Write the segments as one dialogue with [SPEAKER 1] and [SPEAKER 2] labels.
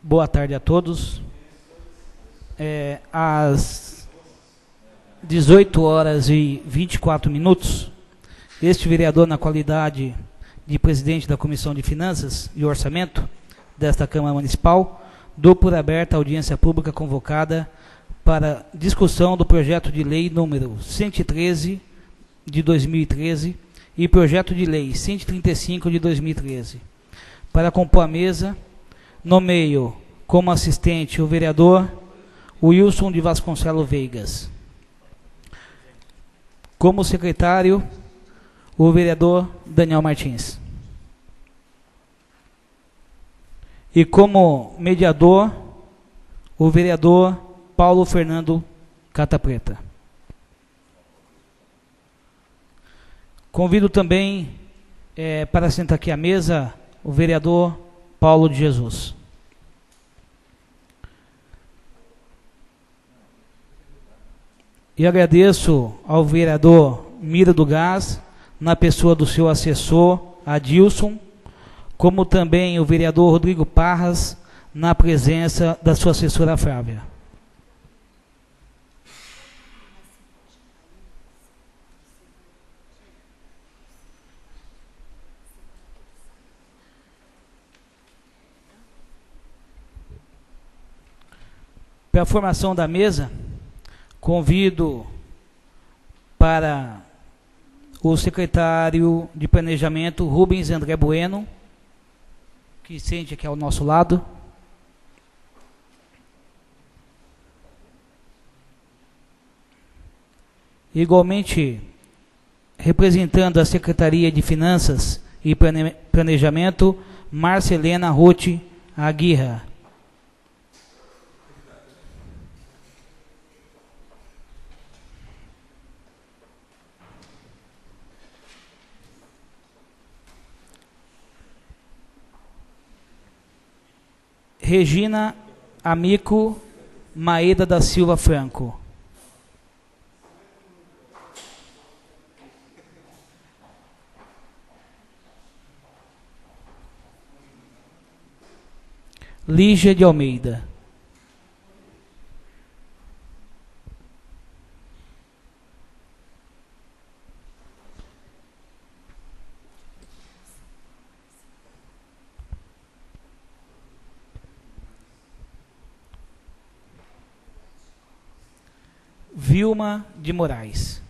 [SPEAKER 1] Boa tarde a todos. Às 18 horas e 24 minutos, este vereador, na qualidade de presidente da Comissão de Finanças e Orçamento desta Câmara Municipal, dou por aberta a audiência pública convocada para discussão do projeto de lei número 113 de 2013 e projeto de lei 135 de 2013. Para compor a mesa, nomeio como assistente o vereador Wilson de Vasconcelos Veigas. Como secretário, o vereador Daniel Martins. E como mediador, o vereador Paulo Fernando Catapreta. Convido também para sentar aqui à mesa o vereador Paulo de Jesus. E agradeço ao vereador Mira do Gás, na pessoa do seu assessor, Adilson, como também o vereador Rodrigo Parras, na presença da sua assessora Flávia. Para a formação da mesa, convido para o secretário de Planejamento, Rubens André Bueno, que sente aqui ao nosso lado. Igualmente, representando a Secretaria de Finanças e Planejamento, Marcelena Ruth Aguirre. Regina Amico Maeda da Silva Franco. Lígia de Almeida. Vilma de Moraes.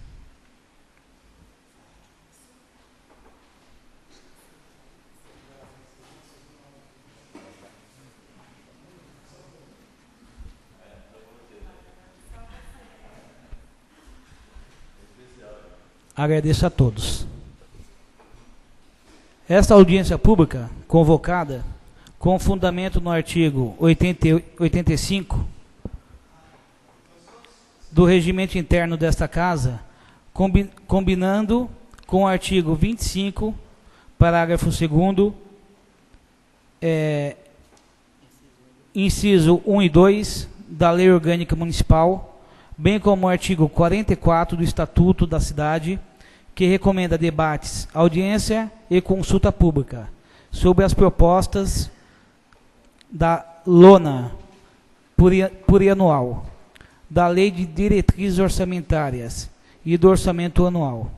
[SPEAKER 1] Agradeço a todos. Esta audiência pública, convocada com fundamento no artigo 85 do regimento interno desta Casa, combinando com o artigo 25, parágrafo 2º, inciso 1 e 2 da Lei Orgânica Municipal, bem como o artigo 44 do Estatuto da Cidade, que recomenda debates, audiência e consulta pública sobre as propostas da LONA plurianual, da Lei de Diretrizes Orçamentárias e do Orçamento Anual,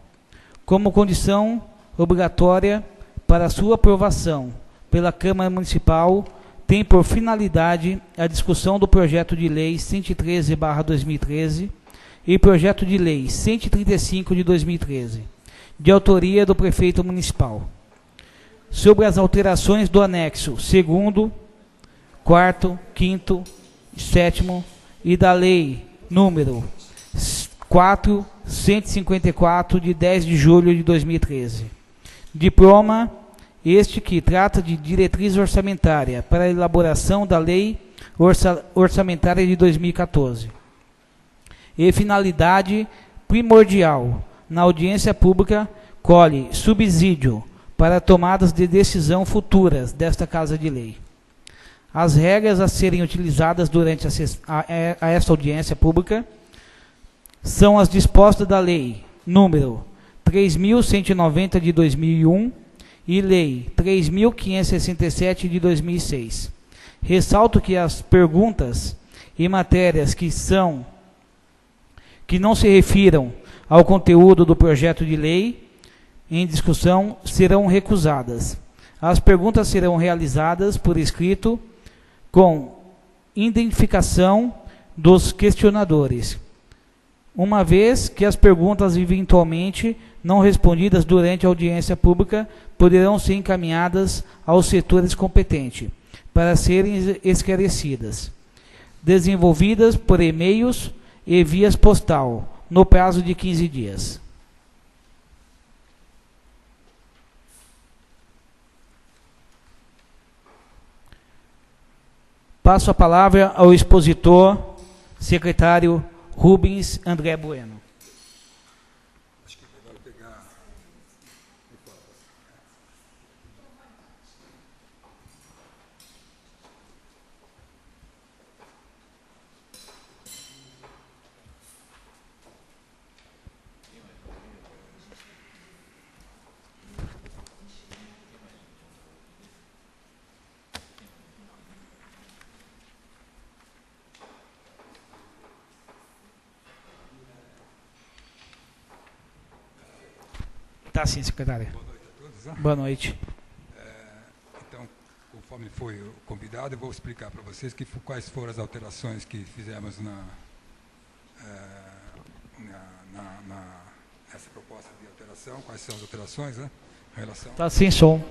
[SPEAKER 1] como condição obrigatória para sua aprovação pela Câmara Municipal, tem por finalidade a discussão do projeto de lei 113/2013 e projeto de lei 135 de 2013, de autoria do prefeito municipal, sobre as alterações do anexo 2º, 4º, 5º e 7º e da Lei número 4.154, de 10 de julho de 2013. Diploma este que trata de diretriz orçamentária para a elaboração da Lei Orçamentária de 2014. E finalidade primordial na audiência pública, colhe subsídio para tomadas de decisão futuras desta Casa de Lei. As regras a serem utilizadas durante esta audiência pública são as dispostas da Lei número 3.190 de 2001 e Lei 3.567 de 2006, Ressalto que as perguntas e matérias que não se refiram ao conteúdo do projeto de lei em discussão serão recusadas. As perguntas serão realizadas por escrito com identificação dos questionadores, uma vez que as perguntas eventualmente não respondidas durante a audiência pública poderão ser encaminhadas aos setores competentes para serem esclarecidas, desenvolvidas por e-mails e vias postal, no prazo de 15 dias. Passo a palavra ao expositor, secretário Rubens André Bueno.
[SPEAKER 2] Acho que é melhor pegar.
[SPEAKER 1] Tá sim, secretário.
[SPEAKER 2] Boa noite a todos. Né?
[SPEAKER 1] Boa noite.
[SPEAKER 2] Então, conforme foi o convidado, eu vou explicar para vocês quais foram as alterações que fizemos nessa proposta de alteração, quais são as alterações, né? Em relação...
[SPEAKER 1] Tá sem som.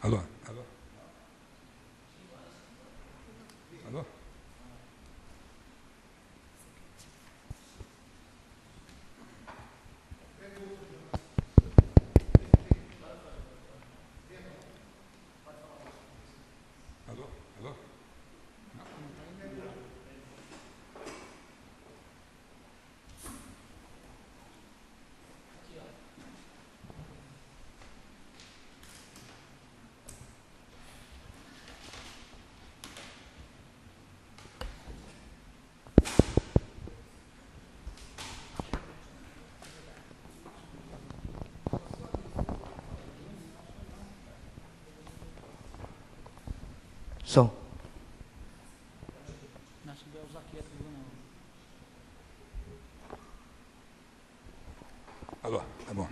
[SPEAKER 2] Alô? Alô? Alô? Alô? Alô?
[SPEAKER 3] Som.
[SPEAKER 2] Alô, tá bom.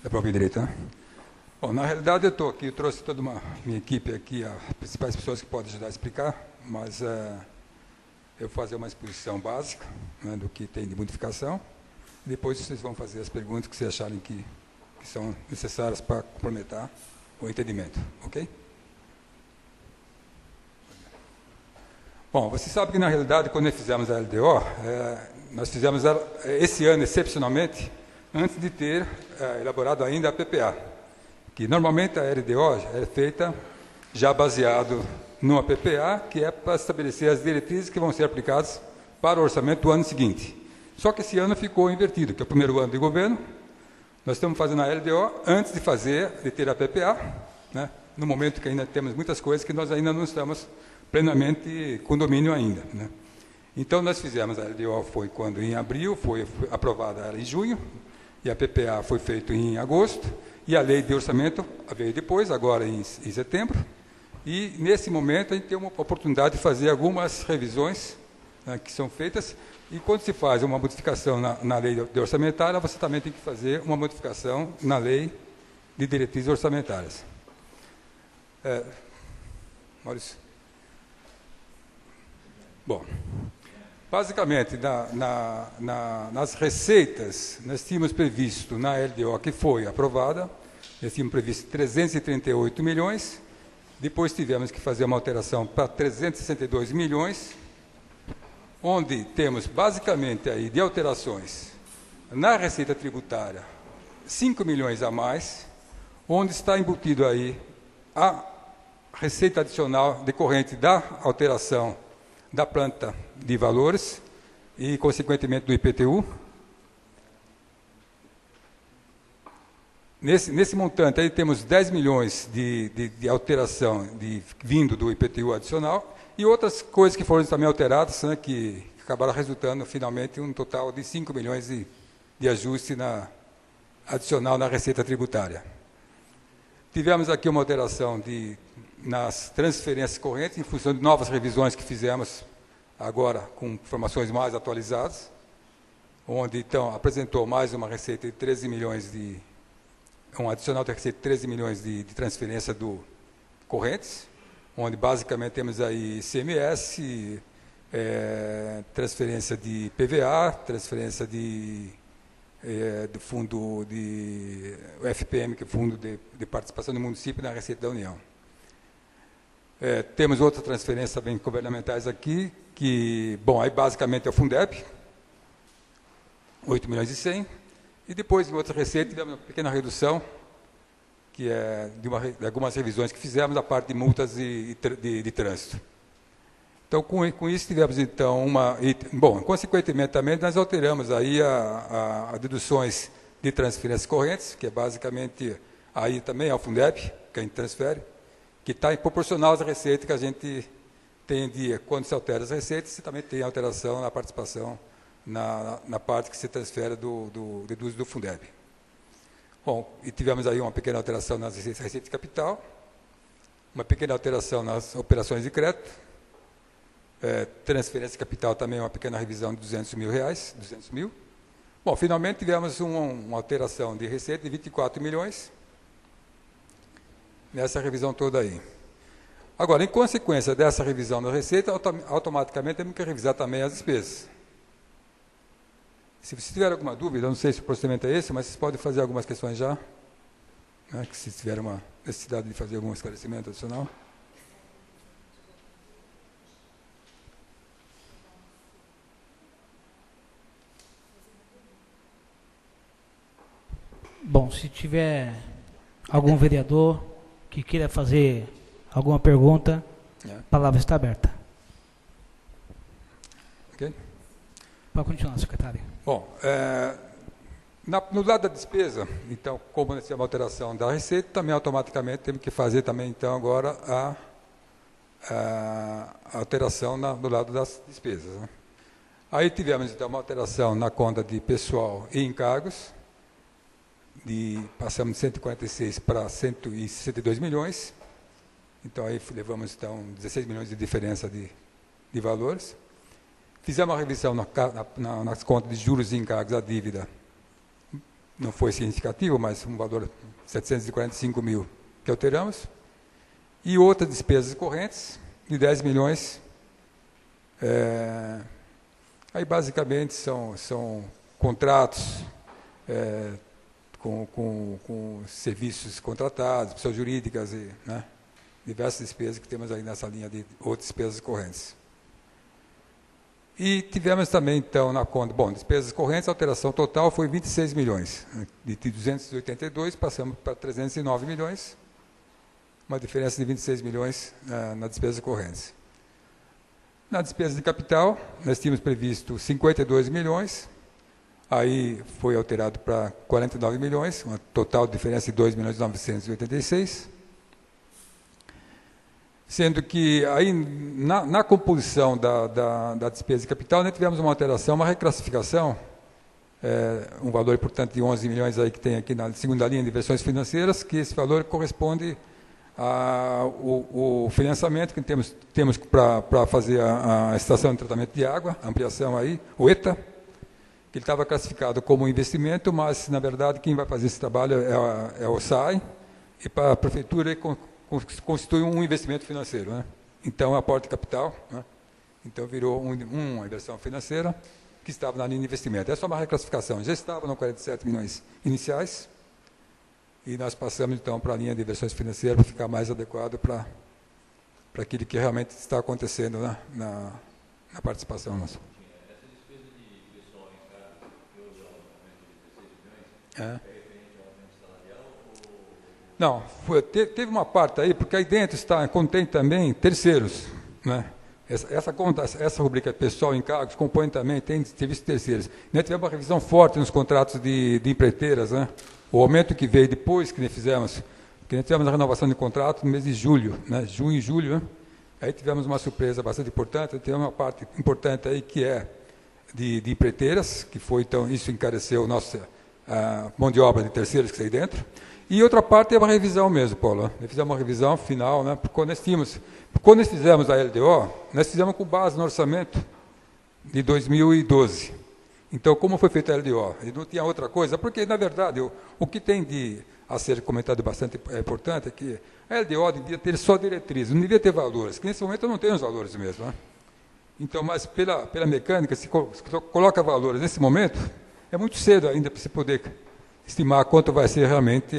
[SPEAKER 2] Dá para ouvir direito, né? Bom, na realidade eu estou aqui, eu trouxe toda minha equipe aqui, as principais pessoas que podem ajudar a explicar, mas eu vou fazer uma exposição básica, né, do que tem de modificação, e depois vocês vão fazer as perguntas que vocês acharem que são necessárias para complementar o entendimento, ok? Bom, você sabe que na realidade quando nós fizemos a LDO, nós fizemos ela, esse ano excepcionalmente, antes de ter elaborado ainda a PPA, que normalmente a LDO é feita já baseado numa PPA, que é para estabelecer as diretrizes que vão ser aplicadas para o orçamento do ano seguinte. Só que esse ano ficou invertido, que é o primeiro ano de governo, nós estamos fazendo a LDO antes de ter a PPA, né, no momento que ainda temos muitas coisas que nós ainda não estamos plenamente com domínio ainda, né. Então, nós fizemos a LDO, foi quando em abril, foi aprovada ela em junho, e a PPA foi feita em agosto, e a lei de orçamento veio depois, agora em setembro, e nesse momento a gente tem uma oportunidade de fazer algumas revisões, né, que são feitas, e quando se faz uma modificação na lei de orçamentária, você também tem que fazer uma modificação na lei de diretrizes orçamentárias. Maurício. Bom, basicamente, nas receitas, nós tínhamos previsto na LDO que foi aprovada, nós tínhamos previsto 338 milhões, depois tivemos que fazer uma alteração para 362 milhões, onde temos basicamente aí de alterações na receita tributária 5 milhões a mais, onde está embutido aí a receita adicional decorrente da alteração da planta de valores e, consequentemente, do IPTU. Nesse montante aí temos 10 milhões de alteração vindo do IPTU adicional e outras coisas que foram também alteradas, né, que acabaram resultando finalmente um total de 5 milhões de ajuste adicional na receita tributária. Tivemos aqui uma alteração nas transferências correntes, em função de novas revisões que fizemos agora, com informações mais atualizadas, onde, então, apresentou mais uma receita de 13 milhões um adicional de receita de 13 milhões de transferência correntes, onde basicamente temos aí ICMS, transferência de PVA, transferência do fundo o FPM, que é o Fundo de Participação do Município na Receita da União. Temos outras transferências também governamentais aqui, que, bom, aí basicamente é o Fundeb, 8 milhões e 100, e depois em outra receita tivemos uma pequena redução, que é de algumas revisões que fizemos, a parte de multas de trânsito. Então, com isso, tivemos, então, bom, consequentemente, também, nós alteramos aí a deduções de transferências correntes, que é basicamente, aí também é o Fundeb, que a gente transfere, que está proporcional às receitas que a gente tem quando se altera as receitas, você também tem alteração na participação, na parte que se transfere deduz do Fundeb. Bom, e tivemos aí uma pequena alteração nas receitas de capital, uma pequena alteração nas operações de crédito, transferência de capital também uma pequena revisão de R$200 mil. Bom, finalmente tivemos uma alteração de receita de 24 milhões nessa revisão toda aí. Agora, em consequência dessa revisão da receita, automaticamente temos que revisar também as despesas. Se você tiver alguma dúvida, eu não sei se o procedimento é esse, mas vocês podem fazer algumas questões já, né, que se tiver uma necessidade de fazer algum esclarecimento adicional.
[SPEAKER 1] Bom, se tiver algum vereador que queira fazer alguma pergunta, a palavra está aberta.
[SPEAKER 2] Ok?
[SPEAKER 1] Pode continuar, secretário.
[SPEAKER 2] Bom, no lado da despesa, então, como nós temos uma alteração da receita, também automaticamente temos que fazer também, então, agora a alteração no lado das despesas, né? Aí tivemos, então, uma alteração na conta de pessoal e encargos, passamos de 146 para 162 milhões, então aí levamos, então, 16 milhões de diferença de valores. Fizemos uma revisão nas contas de juros e encargos da dívida, não foi significativo, mas um valor de 745 mil que alteramos, e outras despesas correntes de 10 milhões, aí basicamente são contratos com serviços contratados, pessoas jurídicas e, né, diversas despesas que temos aí nessa linha de outras despesas correntes. E tivemos também, então, na conta, bom, despesas correntes, a alteração total foi 26 milhões. De 282 passamos para 309 milhões, uma diferença de 26 milhões na despesas correntes. Na despesa de capital, nós tínhamos previsto 52 milhões, aí foi alterado para 49 milhões, uma total diferença de 2 milhões e 986. Sendo que aí na composição da despesa de capital, nós tivemos uma alteração, uma reclassificação, um valor, portanto, de 11 milhões aí que tem aqui na segunda linha de versões financeiras, que esse valor corresponde ao financiamento que temos para fazer a estação de tratamento de água, a ampliação aí, o ETA, que ele estava classificado como investimento, mas, na verdade, quem vai fazer esse trabalho é o SAI, e para a prefeitura constitui um investimento financeiro, né? Então, é aporte de capital, né? Então virou uma inversão financeira que estava na linha de investimento. Essa é uma reclassificação. Já estava no 47 milhões iniciais e nós passamos, então, para a linha de inversões financeiras para ficar mais adequado para aquilo que realmente está acontecendo, né, na participação nossa.
[SPEAKER 4] Essa despesa de pessoal em cargo, que houve um aumento de 16 milhões, é referente ao aumento salarial?
[SPEAKER 2] Não, teve uma parte aí, porque aí dentro contém também terceiros, né? Essa conta, essa rubrica pessoal em cargos compõe também, tem serviços terceiros. Nós tivemos uma revisão forte nos contratos de empreiteiras, né? O aumento que veio depois que nós fizemos, que nós tivemos a renovação de contrato no mês de julho, né? Junho e julho, né? Aí tivemos uma surpresa bastante importante, tivemos uma parte importante aí que de empreiteiras, que foi, então, isso encareceu nossa mão de obra de terceiros que está aí dentro. E outra parte é uma revisão mesmo, Paulo. Nós fizemos uma revisão final, né? Quando nós fizemos a LDO, nós fizemos com base no orçamento de 2012. Então, como foi feita a LDO? E não tinha outra coisa, porque, na verdade, o que tem a ser comentado bastante importante é que a LDO devia ter só diretrizes, não devia ter valores, que nesse momento não tem os valores mesmo. Né? Então, mas pela mecânica, se coloca valores nesse momento, é muito cedo ainda para se poder estimar quanto vai ser realmente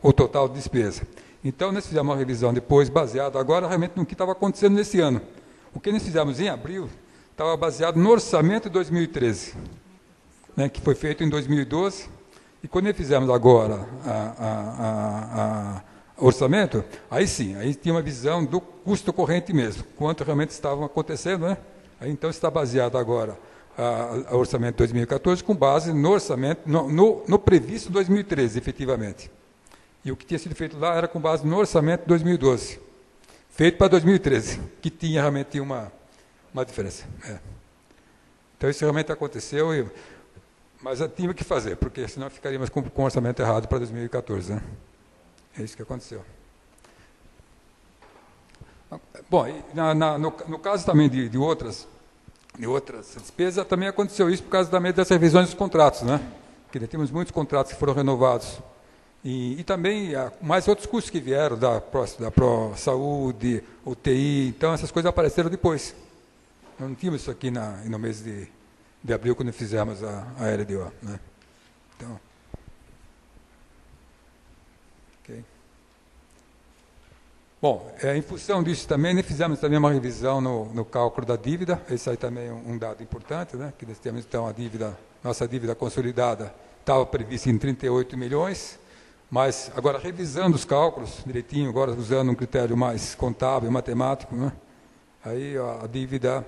[SPEAKER 2] o total de despesa. Então, nós fizemos uma revisão depois, baseada agora realmente no que estava acontecendo nesse ano. O que nós fizemos em abril estava baseado no orçamento de 2013, né, que foi feito em 2012, e quando nós fizemos agora o orçamento, aí sim, aí tinha uma visão do custo corrente mesmo, quanto realmente estavam acontecendo, né? Aí, então, está baseado agora o orçamento de 2014 com base no orçamento, no previsto 2013, efetivamente. E o que tinha sido feito lá era com base no orçamento de 2012, feito para 2013, que tinha realmente uma diferença. Então, isso realmente aconteceu, mas tinha que fazer, porque senão ficaríamos com o orçamento errado para 2014. Né? É isso que aconteceu. Bom, no caso também de outras despesas, também aconteceu isso por causa também das revisões dos contratos, né? Porque temos muitos contratos que foram renovados. E também mais outros custos que vieram da Pro-Saúde, UTI, então essas coisas apareceram depois. Não tínhamos isso aqui no mês de abril, quando fizemos a LDO. Né? Então, ok. Bom, em função disso também, nós fizemos também uma revisão no cálculo da dívida, esse aí também é um dado importante, né? Que nós temos então nossa dívida consolidada estava prevista em 38 milhões, mas agora revisando os cálculos direitinho, agora usando um critério mais contábil, matemático, né? Aí a dívida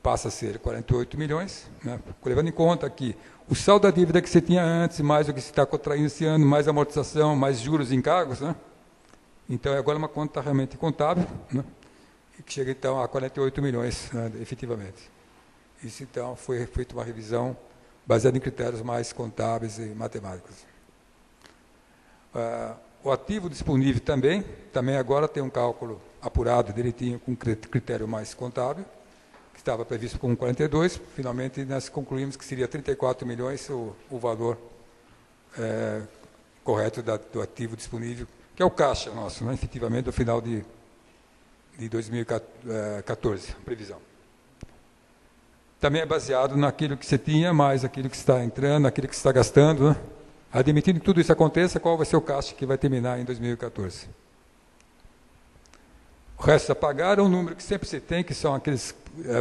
[SPEAKER 2] passa a ser 48 milhões, né? Levando em conta que o saldo da dívida que você tinha antes, mais o que você está contraindo esse ano, mais amortização, mais juros e encargos, né? Então, agora é uma conta realmente contábil, né? Que chega, então, a 48 milhões, né, efetivamente. Isso, então, foi feita uma revisão baseada em critérios mais contábeis e matemáticos. O ativo disponível também agora tem um cálculo apurado, direitinho, com critério mais contábil, que estava previsto como 42, finalmente nós concluímos que seria 34 milhões o valor correto do ativo disponível, que é o caixa nosso, né, efetivamente, no final de 2014, a previsão. Também é baseado naquilo que você tinha, mais aquilo que está entrando, aquilo que está gastando, né? Admitindo que tudo isso aconteça, qual vai ser o caixa que vai terminar em 2014? O resto a pagar é um número que sempre se tem, que são aqueles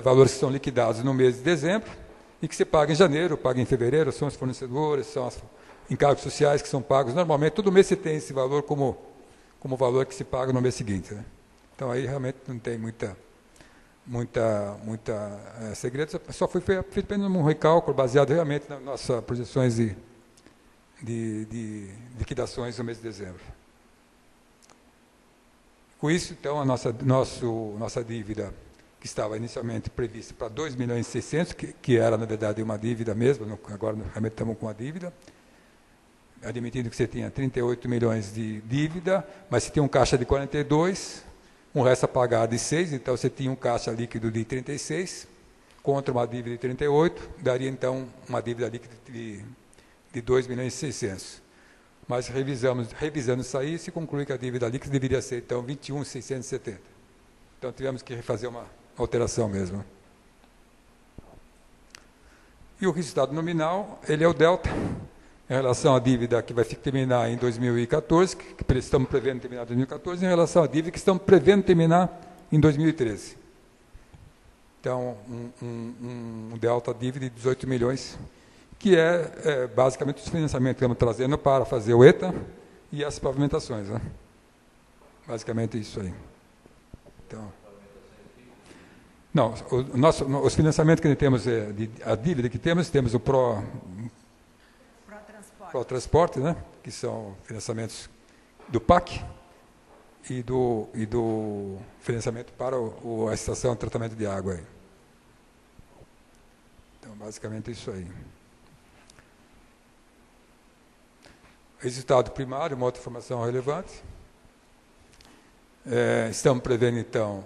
[SPEAKER 2] valores que são liquidados no mês de dezembro, e que se paga em janeiro, paga em fevereiro, são os fornecedores, são os encargos sociais que são pagos. Normalmente, todo mês você tem esse valor como valor que se paga no mês seguinte. Né? Então, aí realmente não tem muita segredo, só foi feito apenas um recálculo baseado realmente nas nossas projeções de liquidações no mês de dezembro. Com isso, então, a nossa dívida, que estava inicialmente prevista para 2 milhões e 600, que era, na verdade, uma dívida mesmo, agora realmente estamos com uma dívida, admitindo que você tinha 38 milhões de dívida, mas você tinha um caixa de 42, um resto a pagar de 6, então você tinha um caixa líquido de 36, contra uma dívida de 38, daria então uma dívida líquida de 2 milhões e 600. Mas revisando isso aí, se conclui que a dívida líquida deveria ser então 21.670. Então tivemos que refazer uma alteração mesmo. E o resultado nominal, ele é o delta, em relação à dívida que vai terminar em 2014, que estamos prevendo terminar em 2014, em relação à dívida que estamos prevendo terminar em 2013. Então, um delta dívida de 18 milhões, que é basicamente os financiamentos que estamos trazendo para fazer o ETA e as pavimentações. Né? Basicamente isso aí. Então, não, os financiamentos que nós temos, a dívida que temos o Protransporte, né? Que são financiamentos do PAC e do financiamento para a estação de tratamento de água. Aí. Então, basicamente, isso aí. Resultado primário, uma outra informação relevante. Estamos prevendo, então,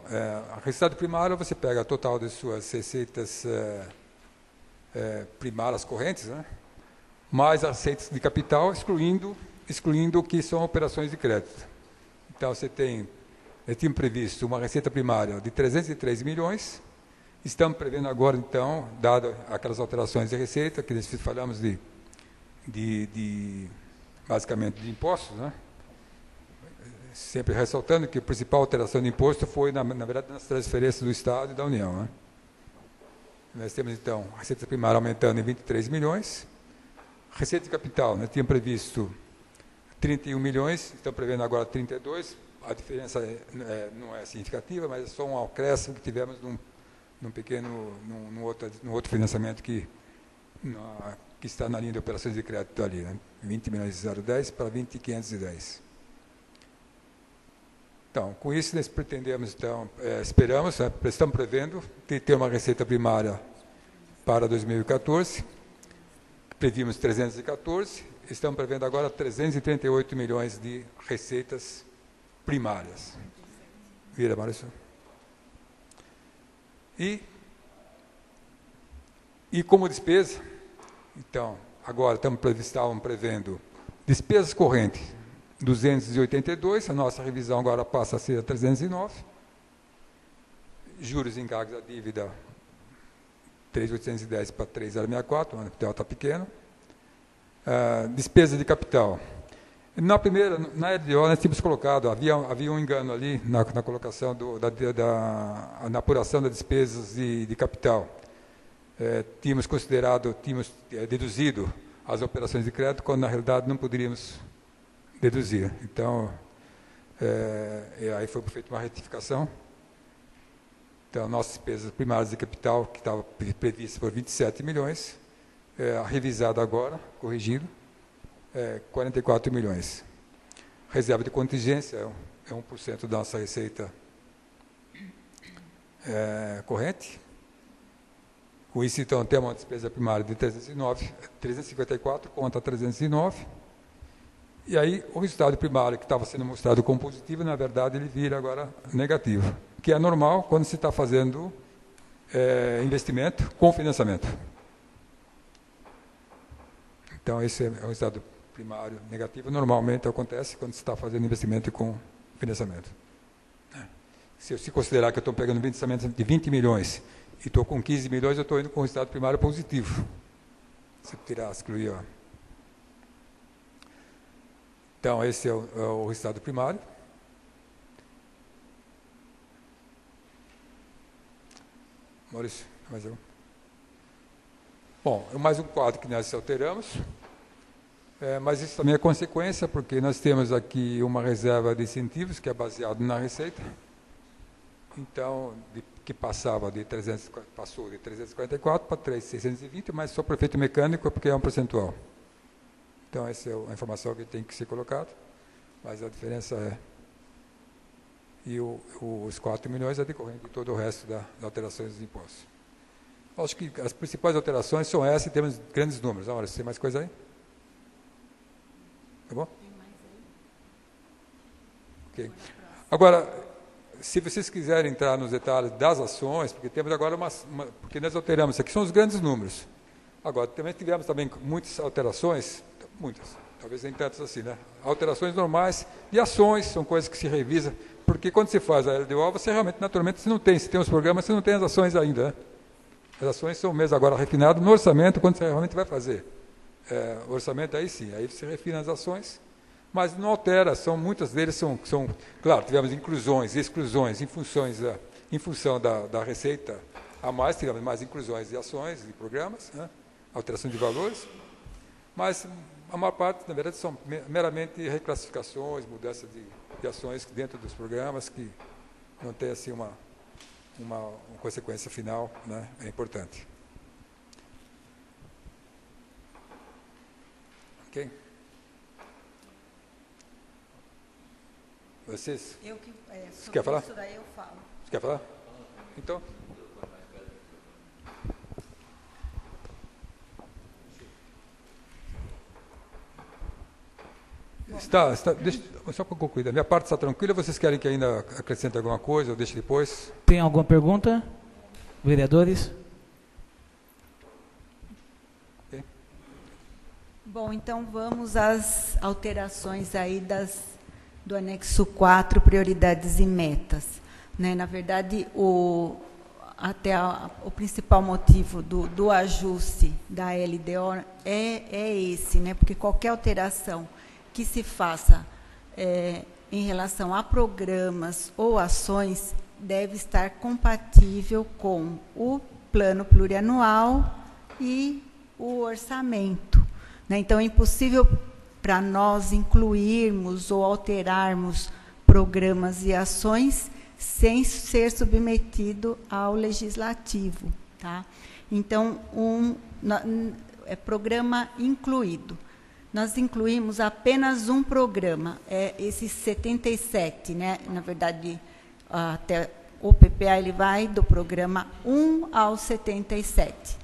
[SPEAKER 2] resultado primário, você pega o total das suas receitas primárias correntes, né? Mais as receitas de capital, excluindo o que são operações de crédito. Então, eu tinha previsto uma receita primária de 303 milhões, estamos prevendo agora, então, dado aquelas alterações de receita, que nós falamos basicamente de impostos, né? Sempre ressaltando que a principal alteração de imposto foi, na verdade, nas transferências do Estado e da União, né? Nós temos, então, a receita primária aumentando em 23 milhões, receita de capital, nós tínhamos previsto 31 milhões, estamos prevendo agora 32, a diferença não é significativa, mas é só um acréscimo que tivemos num outro financiamento que está na linha de operações de crédito ali, né? 20 milhões e 010 para 20.510. Então, com isso, nós pretendemos, então, estamos prevendo ter uma receita primária para 2014, prevíamos 314, estamos prevendo agora 338 milhões de receitas primárias. Vira, Maurício. E como despesa, então, agora estávamos prevendo despesas correntes, 282, a nossa revisão agora passa a ser 309, juros e encargos da dívida, 3.810 para 3.064, o capital está pequeno. Despesa de capital. Na LDO, nós tínhamos colocado, havia um engano ali na colocação, na apuração das despesas de capital. Tínhamos deduzido as operações de crédito, quando na realidade não poderíamos deduzir. Então, aí foi feita uma retificação. Então, nossas despesas primárias de capital, que estava prevista por 27 milhões, revisado agora, corrigido, 44 milhões. Reserva de contingência é 1% da nossa receita corrente. Com isso, então, temos uma despesa primária de 354 contra 309. E aí, o resultado primário que estava sendo mostrado como positivo, na verdade, ele vira agora negativo, que é normal quando se está fazendo investimento com financiamento. Então, esse é o resultado primário negativo. Normalmente acontece quando se está fazendo investimento com financiamento. Se eu considerar que eu estou pegando um investimento de 20 milhões e estou com 15 milhões, eu estou indo com o resultado primário positivo. Se excluir, ó. Então, esse é o resultado primário. Maurício, mais algum? Bom, mais um quadro que nós alteramos, mas isso também é consequência, porque nós temos aqui uma reserva de incentivos que é baseada na receita. Então, que passou de 344 para 3.620, mas só para efeito mecânico, porque é um percentual. Então, essa é a informação que tem que ser colocada, mas a diferença é... E os 4 milhões é decorrente de todo o resto das alterações dos impostos. Acho que as principais alterações são essas, e temos grandes números. Agora, você tem mais coisa aí? Tá bom? Ok. Agora, se vocês quiserem entrar nos detalhes das ações, porque temos agora porque nós alteramos, isso aqui são os grandes números. Agora, também tivemos muitas alterações, muitas, talvez nem tantas assim, né? Alterações normais de ações, são coisas que se revisam, porque quando se faz a LDO, você realmente, naturalmente, se tem os programas, você não tem as ações ainda, né? As ações são mesmo agora refinadas no orçamento, quando você realmente vai fazer. O orçamento, aí sim, aí você refina as ações, mas não altera, muitas deles são claro, tivemos inclusões e exclusões em função da receita a mais, tivemos mais inclusões de ações, de programas, né? Alteração de valores, mas a maior parte, na verdade, são meramente reclassificações, mudança de ações dentro dos programas, que não tem assim uma consequência final, né? É importante. Ok? Vocês? Você quer falar?
[SPEAKER 5] Isso daí eu falo.
[SPEAKER 2] Você quer falar? Então? Deixa, só para concluir, a minha parte está tranquila, vocês querem que ainda acrescente alguma coisa ou deixe depois?
[SPEAKER 1] Tem alguma pergunta? Vereadores?
[SPEAKER 2] Okay.
[SPEAKER 5] Bom, então vamos às alterações aí do anexo 4, prioridades e metas. Né? Na verdade, o principal motivo do ajuste da LDO é esse, né? Porque qualquer alteração que se faça em relação a programas ou ações deve estar compatível com o plano plurianual e o orçamento. Né? Então, é impossível para nós incluirmos ou alterarmos programas e ações sem ser submetido ao legislativo. Tá? Então, programa incluído. Nós incluímos apenas um programa, esse 77, né? Na verdade, até o PPA ele vai do programa 1 ao 77.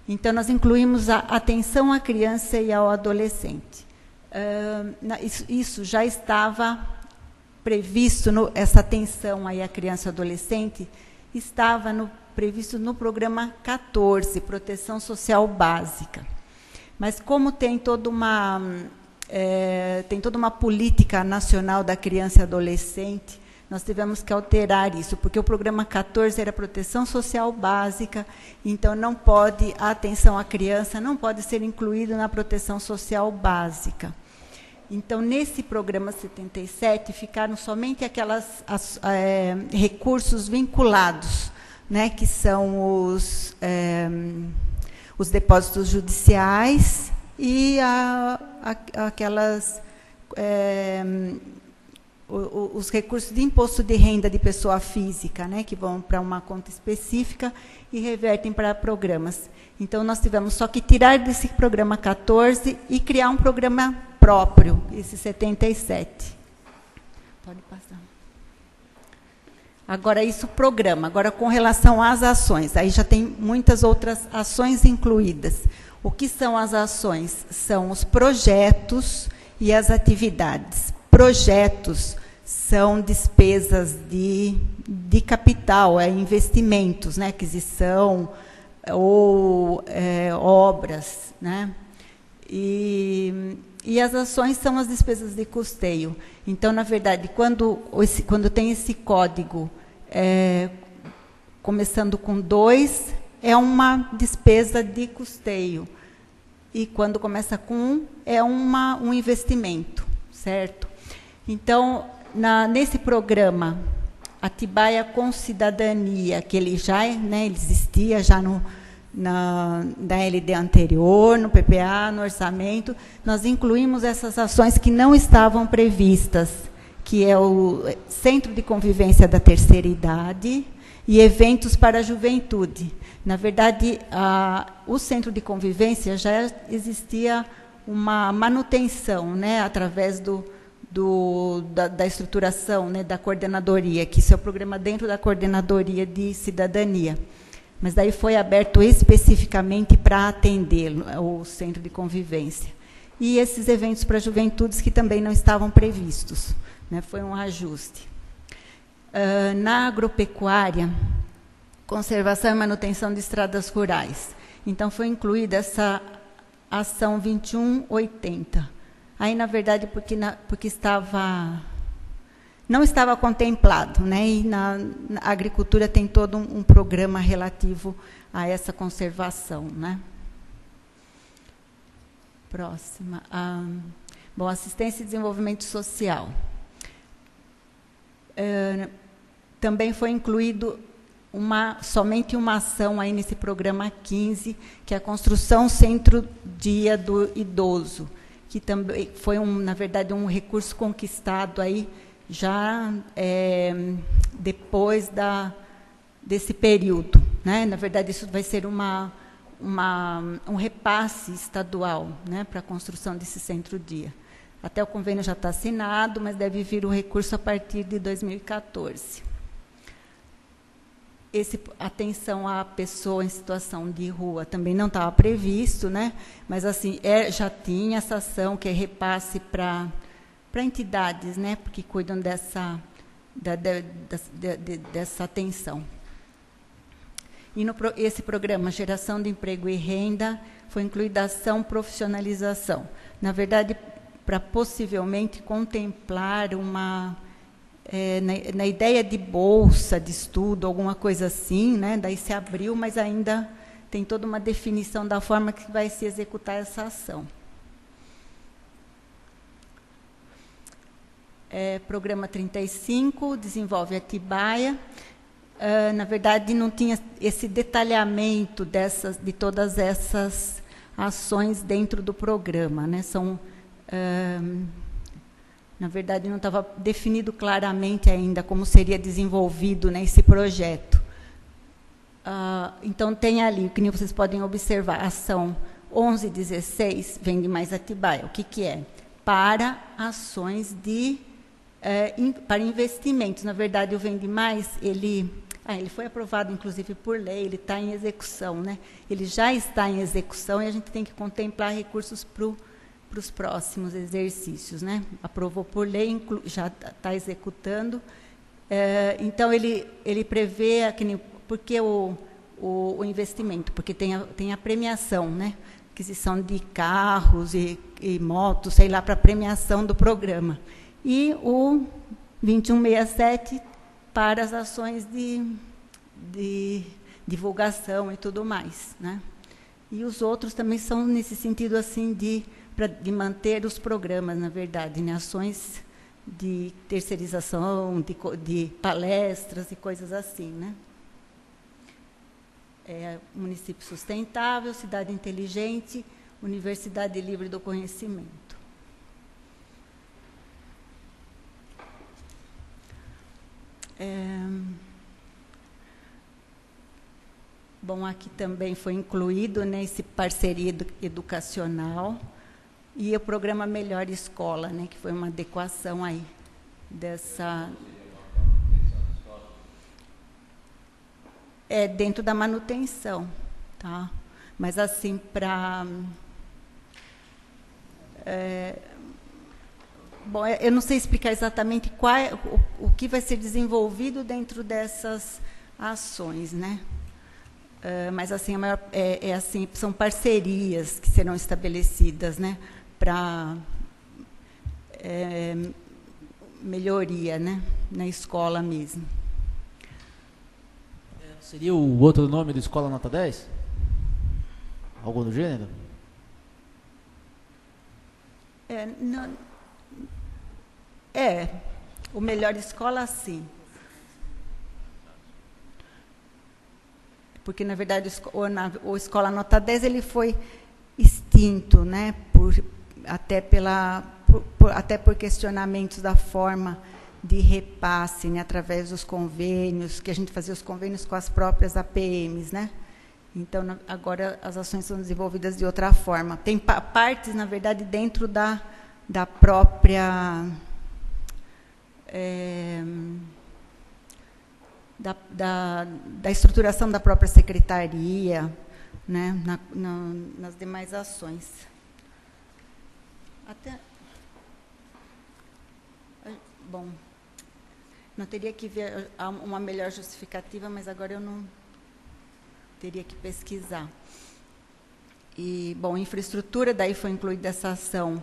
[SPEAKER 5] Então, nós incluímos a atenção à criança e ao adolescente. Isso já estava previsto, essa atenção aí à criança e adolescente, estava previsto no programa 14, Proteção Social Básica. Mas como tem toda uma política nacional da criança e adolescente, nós tivemos que alterar isso, porque o programa 14 era Proteção Social Básica, então não pode, a atenção à criança não pode ser incluído na Proteção Social Básica. Então, nesse programa 77, ficaram somente aqueles recursos vinculados, né, que são os depósitos judiciais e os recursos de imposto de renda de pessoa física, né, que vão para uma conta específica e revertem para programas. Então, nós tivemos só que tirar desse programa 14 e criar um programa próprio, esse 77. Pode passar. Agora, isso programa. Agora, com relação às ações, aí já tem muitas outras ações incluídas. O que são as ações? São os projetos e as atividades. Projetos são despesas de capital, investimentos, né, aquisição ou obras, né? E as ações são as despesas de custeio. Então, na verdade, quando tem esse código, começando com 2, é uma despesa de custeio. E quando começa com 1, é um investimento, certo? Então, nesse programa, Atibaia com Cidadania, que ele já ele existia já na LD anterior, no PPA, no orçamento, nós incluímos essas ações que não estavam previstas, que é o Centro de Convivência da Terceira Idade e eventos para a juventude. Na verdade, o Centro de Convivência já existia uma manutenção, né, através da estruturação, né, da coordenadoria, que isso é o programa dentro da coordenadoria de cidadania. Mas daí foi aberto especificamente para atender o Centro de Convivência. E esses eventos para juventudes que também não estavam previstos, né, foi um ajuste. Na agropecuária, conservação e manutenção de estradas rurais. Então, foi incluída essa ação 2180. Aí, na verdade, porque não estava contemplado, né? E na agricultura tem todo um programa relativo a essa conservação, né? Próxima. Bom, assistência e desenvolvimento social. Também foi incluído somente uma ação aí nesse programa 15, que é a construção centro-dia do idoso, que também foi, na verdade, um recurso conquistado aí já depois desse período, né? Na verdade, isso vai ser um repasse estadual, né, para a construção desse centro-dia. Até o convênio já está assinado, mas deve vir o recurso a partir de 2014. Atenção à pessoa em situação de rua também não estava previsto, né? Mas assim, já tinha essa ação que é repasse para entidades, né, que cuidam dessa atenção. E esse programa Geração de Emprego e Renda foi incluída a ação profissionalização. Na verdade, para possivelmente contemplar na ideia de bolsa de estudo, alguma coisa assim, né? Daí se abriu, mas ainda tem toda uma definição da forma que vai se executar essa ação. Programa 35, desenvolve Atibaia. Na verdade, não tinha esse detalhamento de todas essas ações dentro do programa, né? Na verdade, não estava definido claramente ainda como seria desenvolvido, né, esse projeto. Então, tem ali, o que vocês podem observar, ação 1116, Vende Mais Atibaia. O que é? Para ações para investimentos. Na verdade, o Vende Mais, ele foi aprovado, inclusive, por lei, ele está em execução, né? Ele já está em execução e a gente tem que contemplar recursos para os próximos exercícios, né? Aprovou por lei, já está executando. Então, ele prevê, porque o investimento, porque tem a premiação, né? Aquisição de carros e motos, sei lá, para a premiação do programa. E o 2167 para as ações de divulgação e tudo mais, né? E os outros também são nesse sentido assim de manter os programas, na verdade, né? Ações de terceirização, de palestras e coisas assim, né? Município sustentável, cidade inteligente, Universidade livre do conhecimento. Bom, aqui também foi incluído, né, esse parceria educacional e o programa Melhor Escola, né, que foi uma adequação aí dessa... dentro da manutenção, tá? Mas assim, bom, eu não sei explicar exatamente o que vai ser desenvolvido dentro dessas ações, né? Mas assim, assim, são parcerias que serão estabelecidas, né, para melhoria, né, na escola mesmo.
[SPEAKER 6] Seria o outro nome da Escola Nota 10? Algo do gênero?
[SPEAKER 5] O Melhor Escola, sim. Porque, na verdade, o Escola Nota 10 ele foi extinto, né, até por questionamentos da forma de repasse, né, através dos convênios, que a gente fazia os convênios com as próprias APMs, né? Então, agora as ações são desenvolvidas de outra forma. Tem partes, na verdade, dentro da própria... Da estruturação da própria secretaria, né, nas demais ações. Bom, não teria que ver uma melhor justificativa, mas agora eu não teria que pesquisar. E, bom, infraestrutura, daí foi incluída essa ação,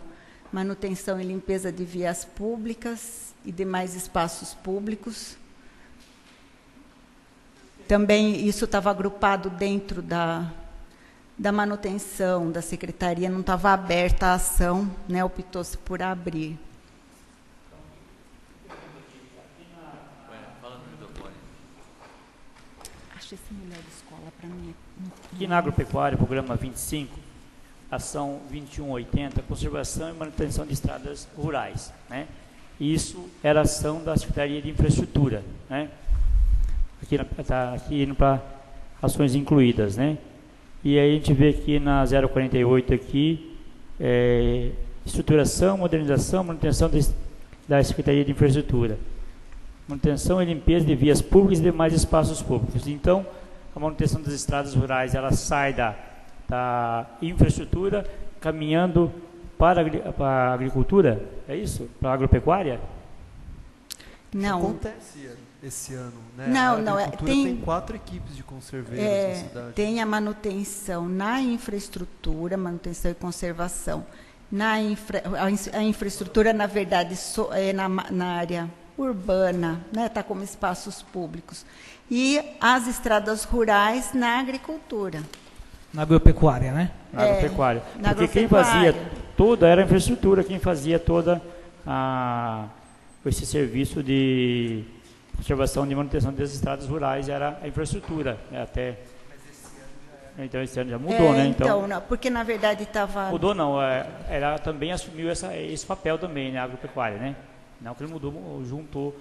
[SPEAKER 5] manutenção e limpeza de vias públicas e demais espaços públicos. Também isso estava agrupado dentro da manutenção da secretaria, não estava aberta a ação, né, optou-se por abrir. Acho esse Melhor Escola para mim.
[SPEAKER 7] Aqui na agropecuária, programa 25, ação 2180, conservação e manutenção de estradas rurais, né? Isso era ação da Secretaria de Infraestrutura, né? Aqui indo para ações incluídas, né? E aí a gente vê aqui na 048 aqui, estruturação, modernização, manutenção da Secretaria de Infraestrutura. Manutenção e limpeza de vias públicas e demais espaços públicos. Então, a manutenção das estradas rurais, ela sai da infraestrutura, caminhando para a agricultura, é isso? Para a agropecuária?
[SPEAKER 5] Não.
[SPEAKER 8] Acontece esse ano, né?
[SPEAKER 5] Não,
[SPEAKER 8] a agricultura tem 4 equipes de conserveiros na cidade.
[SPEAKER 5] Tem a manutenção na infraestrutura, manutenção e conservação. A infraestrutura, na verdade, é na área urbana, né? Está como espaços públicos. E as estradas rurais na agricultura.
[SPEAKER 1] Na agropecuária, né?
[SPEAKER 7] Na agropecuária.
[SPEAKER 5] Na
[SPEAKER 7] Porque quem
[SPEAKER 5] agropecuária.
[SPEAKER 7] fazia toda, era a infraestrutura, quem fazia toda esse serviço de conservação e manutenção das estradas rurais era a infraestrutura, né? Até... Então esse ano já mudou, né?
[SPEAKER 5] Então, não, porque na verdade estava...
[SPEAKER 7] Mudou não, ela também assumiu esse papel também, né, a agropecuária, né? Não que ele mudou, juntou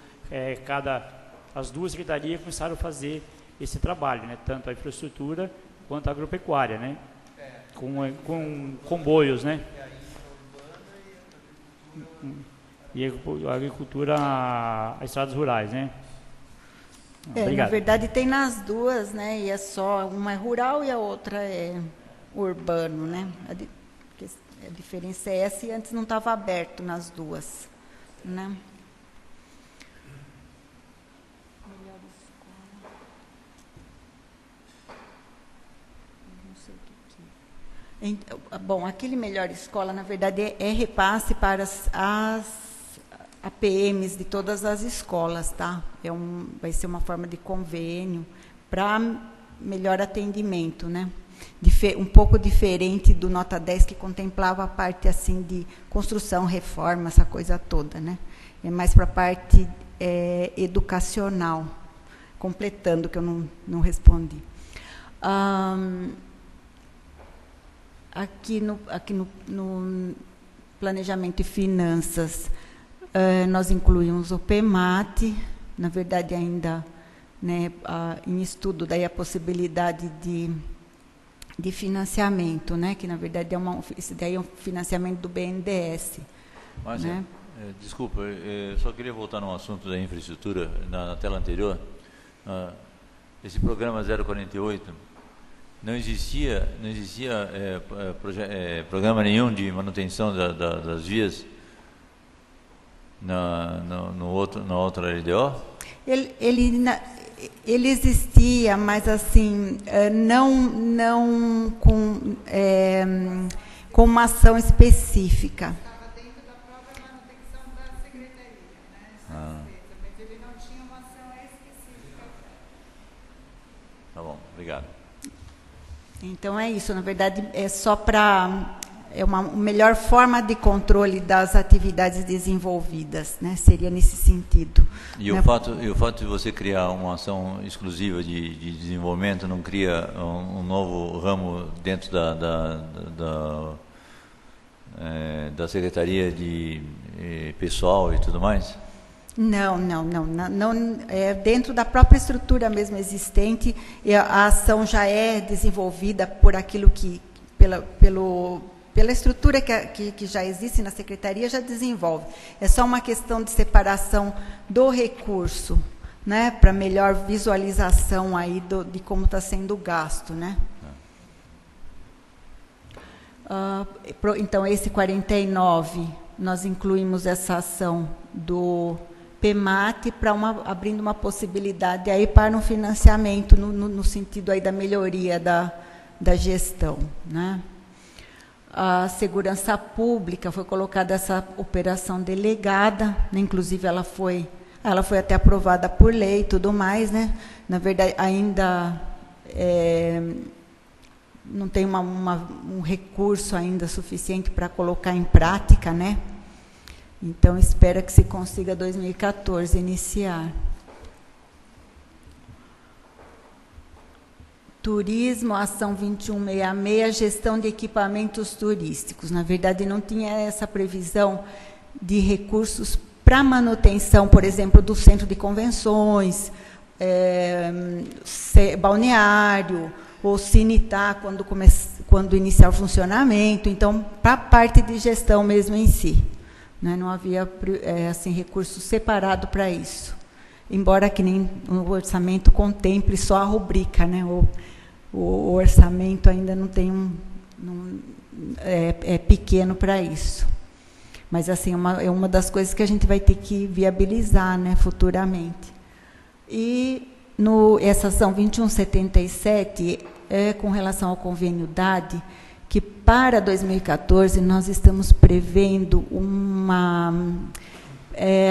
[SPEAKER 7] as duas secretarias começaram a fazer esse trabalho, né? Tanto a infraestrutura quanto a agropecuária, né? Com comboios, né? E a agricultura, as estradas rurais, né?
[SPEAKER 5] na verdade tem nas duas, né? E é só, uma é rural e a outra é urbano, né? A diferença é essa e antes não estava aberto nas duas, né? Bom, aquele Melhor Escola, na verdade, é repasse para as APMs de todas as escolas, tá? Vai ser uma forma de convênio para melhor atendimento, né? Um pouco diferente do Nota 10, que contemplava a parte assim de construção, reforma, essa coisa toda, né? É mais para a parte educacional, completando que eu não respondi. Aqui no planejamento e finanças, nós incluímos o PEMAT, na verdade ainda, né, em estudo daí a possibilidade de financiamento, né, que na verdade esse daí é um financiamento do BNDES.
[SPEAKER 4] Márcia,
[SPEAKER 5] né?
[SPEAKER 4] Desculpa, eu só queria voltar num assunto da infraestrutura, na tela anterior. Esse programa 048, não existia programa nenhum de manutenção das vias na outra LDO?
[SPEAKER 5] Ele existia, mas assim, não com uma ação específica.
[SPEAKER 9] Estava dentro da própria manutenção da secretaria, né? Mas ele não tinha uma ação específica.
[SPEAKER 4] Tá bom, obrigado.
[SPEAKER 5] Então é isso, na verdade é só para uma melhor forma de controle das atividades desenvolvidas, né? Seria nesse sentido.
[SPEAKER 4] E,
[SPEAKER 5] né?
[SPEAKER 4] o fato de você criar uma ação exclusiva de desenvolvimento não cria um novo ramo dentro da Secretaria de Pessoal e tudo mais?
[SPEAKER 5] Não, dentro da própria estrutura mesmo existente, a ação já é desenvolvida por aquilo pela estrutura que já existe na secretaria, já desenvolve. É só uma questão de separação do recurso, né, para melhor visualização aí de como está sendo gasto, né? Então, esse 49, nós incluímos essa ação do PEMAT abrindo uma possibilidade aí para um financiamento no sentido aí da melhoria da gestão, né? A segurança pública foi colocada essa operação delegada, né? Inclusive ela foi até aprovada por lei e tudo mais, né? Na verdade ainda não tem um recurso ainda suficiente para colocar em prática, né? Então, espera que se consiga 2014 iniciar. Turismo, ação 2166, gestão de equipamentos turísticos. Na verdade, não tinha essa previsão de recursos para manutenção, por exemplo, do centro de convenções, balneário, ou Cinitá, quando iniciar o funcionamento. Então, para a parte de gestão mesmo em si. Né, não havia assim, recurso separado para isso. Embora que nem o orçamento contemple só a rubrica, né, o orçamento ainda não tem é pequeno para isso. Mas, assim, é uma das coisas que a gente vai ter que viabilizar, né, futuramente. E essa ação 2177 é com relação ao convênio DAD, que para 2014 nós estamos prevendo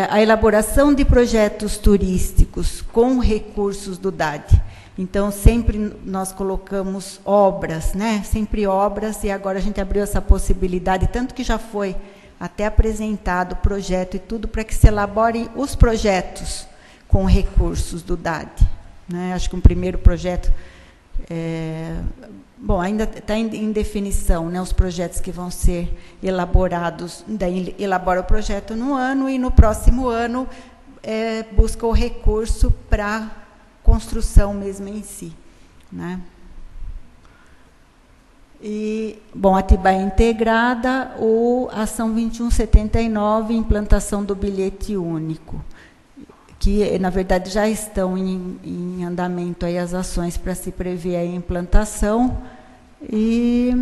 [SPEAKER 5] a elaboração de projetos turísticos com recursos do DAD. Então, sempre nós colocamos obras, né? Sempre obras, e agora a gente abriu essa possibilidade, tanto que já foi até apresentado o projeto e tudo, para que se elaborem os projetos com recursos do DAD. Né? Acho que um primeiro projeto... bom, ainda está em definição, né, os projetos que vão ser elaborados. Daí elabora o projeto no ano, e no próximo ano busca o recurso para construção mesmo em si. Né? E, bom, Atibaia Integrada, ou ação 2179, implantação do bilhete único, que, na verdade, já estão em andamento aí as ações para se prever a implantação, e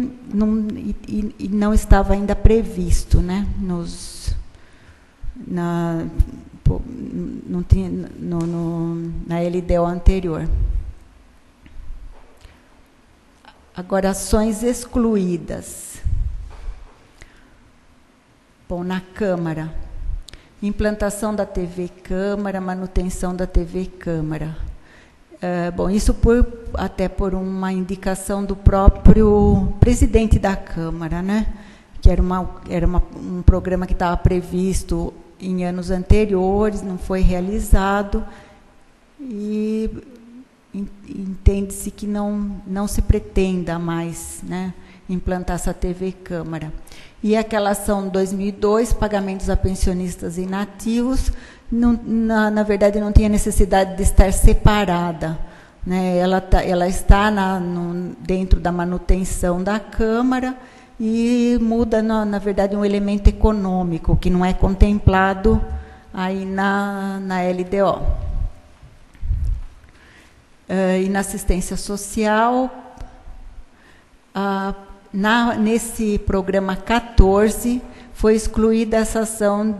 [SPEAKER 5] não estava ainda previsto, né, na LDO anterior. Agora, ações excluídas. Bom, na Câmara, implantação da TV Câmara, manutenção da TV Câmara. Bom, isso até por uma indicação do próprio presidente da Câmara, né? Que era um programa que estava previsto em anos anteriores, não foi realizado, e entende-se que não se pretenda mais, né, implantar essa TV Câmara. E aquela ação 2002, pagamentos a pensionistas inativos, na verdade não tinha necessidade de estar separada. Né? Ela está dentro da manutenção da Câmara, e muda, na verdade, um elemento econômico, que não é contemplado aí na LDO. E na assistência social, nesse programa 14, foi excluída essa ação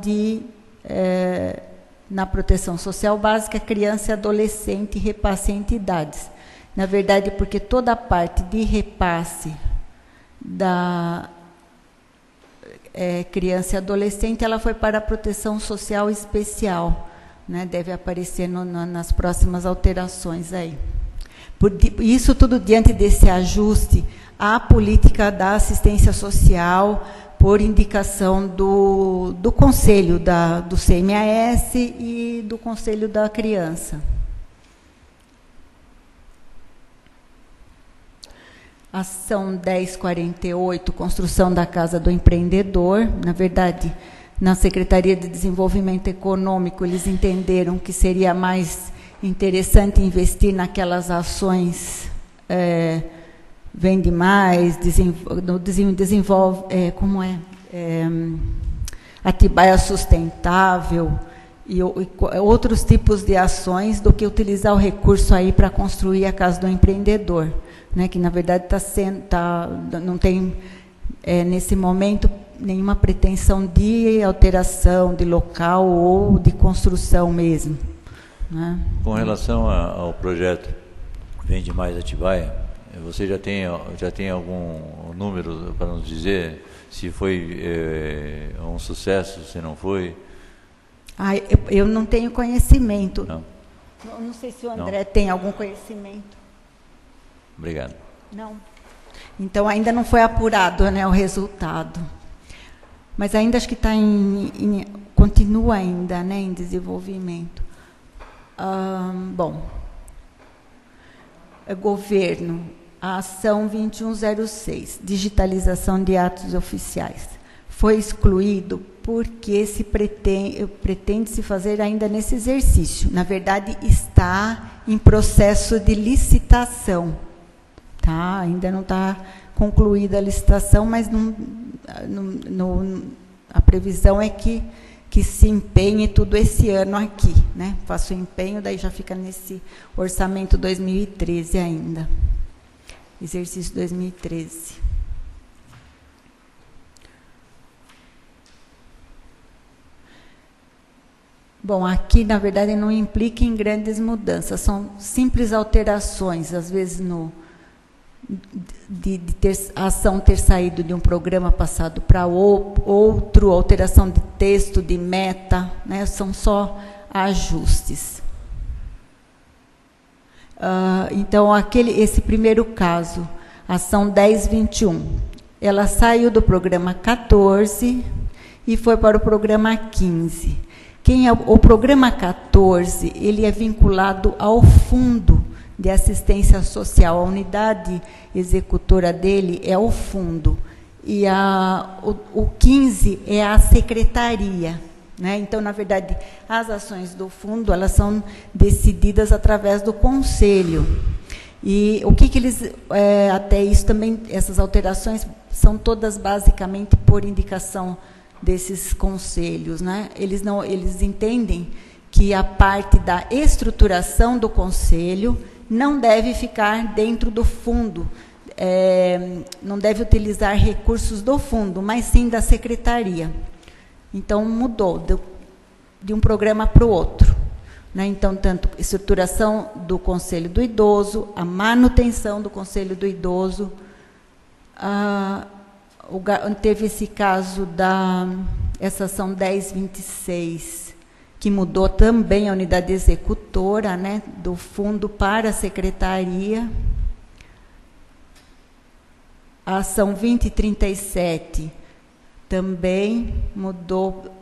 [SPEAKER 5] na proteção social básica, criança e adolescente e repasse a entidades. Na verdade, porque toda a parte de repasse da criança e adolescente, ela foi para a proteção social especial. Né, deve aparecer nas próximas alterações aí. Isso tudo diante desse ajuste à política da assistência social, por indicação do Conselho do CMAS e do Conselho da Criança. Ação 1048, construção da Casa do Empreendedor. Na verdade, na Secretaria de Desenvolvimento Econômico, eles entenderam que seria mais interessante investir naquelas ações Vende Mais, desenvolve, Atibaia Sustentável e outros tipos de ações, do que utilizar o recurso aí para construir a Casa do Empreendedor, né, que na verdade não tem nesse momento nenhuma pretensão de alteração de local ou de construção mesmo. Né?
[SPEAKER 4] Com relação ao projeto Vende Mais Atibaia, você já tem algum número para nos dizer se foi um sucesso, se não foi?
[SPEAKER 5] Eu não tenho conhecimento. Não sei se o André tem algum conhecimento.
[SPEAKER 4] Obrigado.
[SPEAKER 5] Não. Então, ainda não foi apurado, né, o resultado. Mas ainda acho que continua ainda, né, em desenvolvimento. Bom, governo, a ação 2106, digitalização de atos oficiais, foi excluído porque pretende se fazer ainda nesse exercício. Na verdade, está em processo de licitação. Tá? Ainda não está concluída a licitação, mas a previsão é que se empenhe tudo esse ano aqui, né? Faça o empenho, daí já fica nesse orçamento 2013 ainda. Exercício 2013. Bom, aqui, na verdade, não implica em grandes mudanças, são simples alterações, às vezes a ação ter saído de um programa passado para outro, alteração de texto, de meta, né, são só ajustes. Então, esse primeiro caso, ação 1021, ela saiu do programa 14 e foi para o programa 15. O programa 14, ele é vinculado ao Fundo de Assistência Social, a unidade executora dele é o fundo, e o 15 é a secretaria, né? Então, na verdade, as ações do fundo, elas são decididas através do conselho. E o que eles, até isso também, essas alterações são todas basicamente por indicação desses conselhos, né? Eles entendem que a parte da estruturação do conselho não deve ficar dentro do fundo, não deve utilizar recursos do fundo, mas sim da secretaria. Então, mudou de um programa para o outro, né? Então, tanto estruturação do Conselho do Idoso, a manutenção do Conselho do Idoso, teve esse caso essa ação 1026, que mudou também a unidade executora, né, do fundo para a secretaria. A ação 2037 também mudou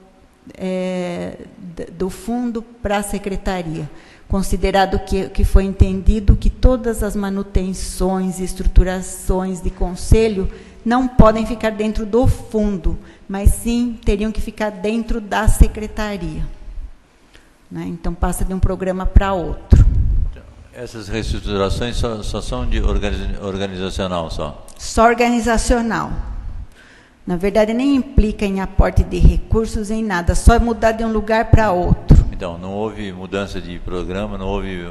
[SPEAKER 5] do fundo para a secretaria, considerado que foi entendido que todas as manutenções e estruturações de conselho não podem ficar dentro do fundo, mas sim teriam que ficar dentro da secretaria, né? Então, passa de um programa para outro.
[SPEAKER 4] Essas reestruturações só são de organizacional só?
[SPEAKER 5] Só organizacional. Na verdade, nem implica em aporte de recursos, em nada, só mudar de um lugar para outro.
[SPEAKER 4] Então, não houve mudança de programa, não houve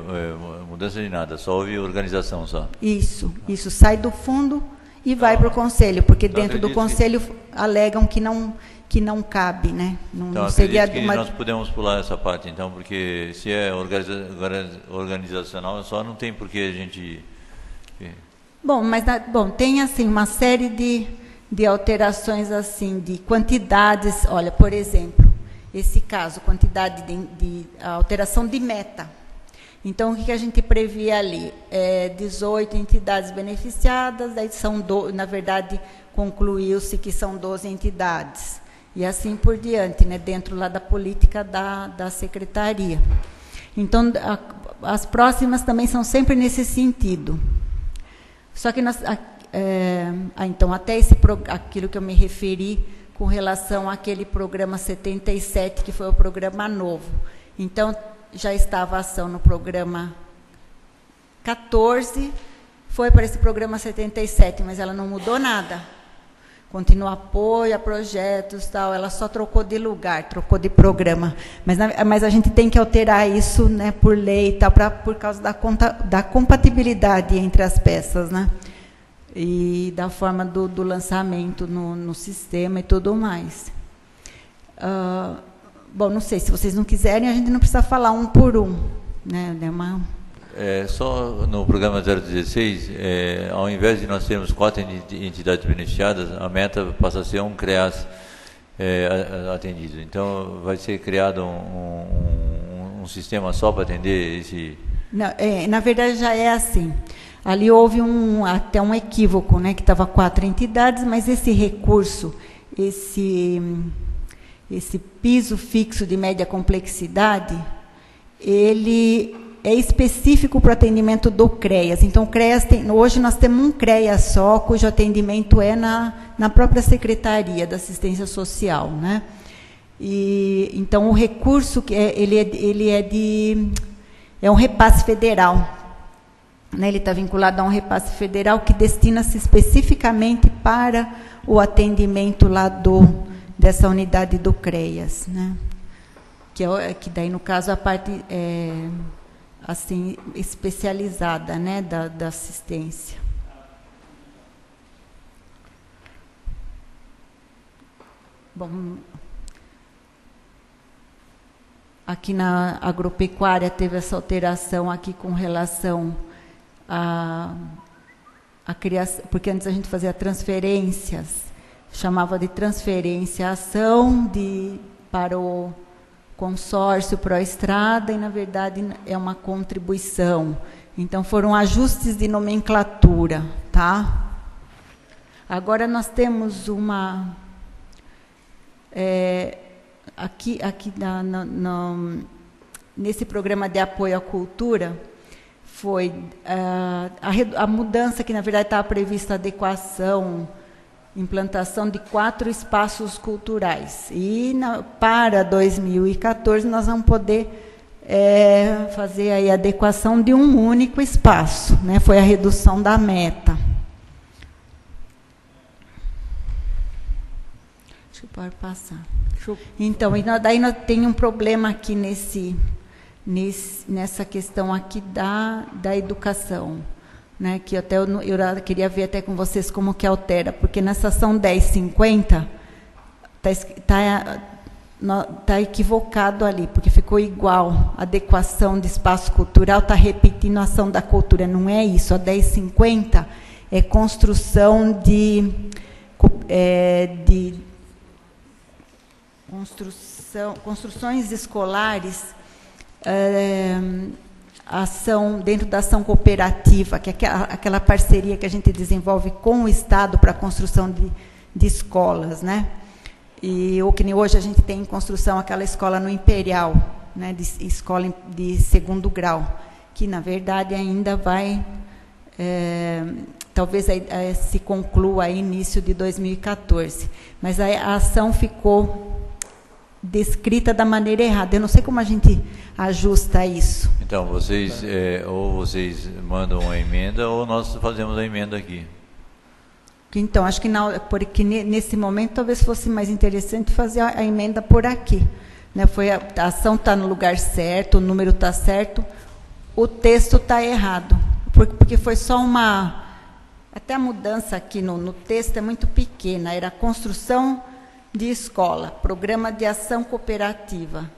[SPEAKER 4] mudança de nada, só houve organização só?
[SPEAKER 5] Isso sai do fundo e vai para o conselho, porque
[SPEAKER 4] então,
[SPEAKER 5] dentro do conselho alegam que não cabe, né?
[SPEAKER 4] Não seria que nós podemos pular essa parte, então, porque se é organizacional só, não tem por que a gente...
[SPEAKER 5] Bom, tem assim uma série de alterações assim, de quantidades. Olha, por exemplo, esse caso, quantidade de alteração de meta. Então, o que a gente previa ali? 18 entidades beneficiadas, daí na verdade, concluiu-se que são 12 entidades. E assim por diante, né, dentro lá da política da secretaria. Então, as próximas também são sempre nesse sentido. Só que então, até aquilo que eu me referi com relação àquele programa 77, que foi o programa novo. Então, já estava a ação no programa 14, foi para esse programa 77, mas ela não mudou nada. Continua apoio a projetos, tal, ela só trocou de lugar, trocou de programa. Mas a gente tem que alterar isso, né, por lei e tal, por causa da compatibilidade entre as peças, né? E da forma do lançamento no sistema e tudo mais. Bom, não sei, se vocês não quiserem, a gente não precisa falar um por um, né?
[SPEAKER 4] Só no programa 016, ao invés de nós termos 4 entidades beneficiadas, a meta passa a ser um CREAS atendido. Então, vai ser criado um sistema só para atender esse...
[SPEAKER 5] Não, na verdade, já é assim. Ali houve até um equívoco, né, que estava 4 entidades, mas esse recurso, esse piso fixo de média complexidade, ele é específico para o atendimento do CREAS. Então, o CREAS hoje nós temos um CREAS só, cujo atendimento é na própria Secretaria da Assistência Social, né? E então o recurso é um repasse federal, né? Ele está vinculado a um repasse federal que destina-se especificamente para o atendimento lá dessa unidade do CREAS, né? Que daí, no caso, a parte assim, especializada, né, da assistência. Bom, aqui na agropecuária teve essa alteração aqui com relação a criação, porque antes a gente fazia transferências, chamava de transferência ação para o consórcio Proestrada, e na verdade é uma contribuição. Então foram ajustes de nomenclatura, tá? Agora nós temos uma aqui nesse programa de apoio à cultura foi a mudança, que na verdade estava prevista a adequação, implantação de 4 espaços culturais. E para 2014 nós vamos poder fazer aí a adequação de um único espaço, né? Foi a redução da meta. Acho que pode passar. Então, daí nós tem um problema aqui nessa questão aqui da educação, né? Que até eu queria ver até com vocês como que altera, porque nessa ação 1050 está equivocado ali, porque ficou igual, adequação de espaço cultural, está repetindo a ação da cultura, não é isso. A 1050 é construção construções escolares, ação dentro da ação cooperativa, que é aquela parceria que a gente desenvolve com o Estado para a construção de escolas, né? E que nem hoje a gente tem em construção aquela escola no Imperial, né? De escola de 2º grau, que na verdade ainda vai, talvez se conclua aí início de 2014, mas a ação ficou descrita da maneira errada. Eu não sei como a gente ajusta isso.
[SPEAKER 4] Então, vocês ou vocês mandam uma emenda ou nós fazemos a emenda aqui.
[SPEAKER 5] Então, acho que porque nesse momento talvez fosse mais interessante fazer a emenda por aqui, né? A ação está no lugar certo, o número está certo, o texto está errado, porque foi só até a mudança aqui no texto é muito pequena, era construção de escola, programa de ação cooperativa,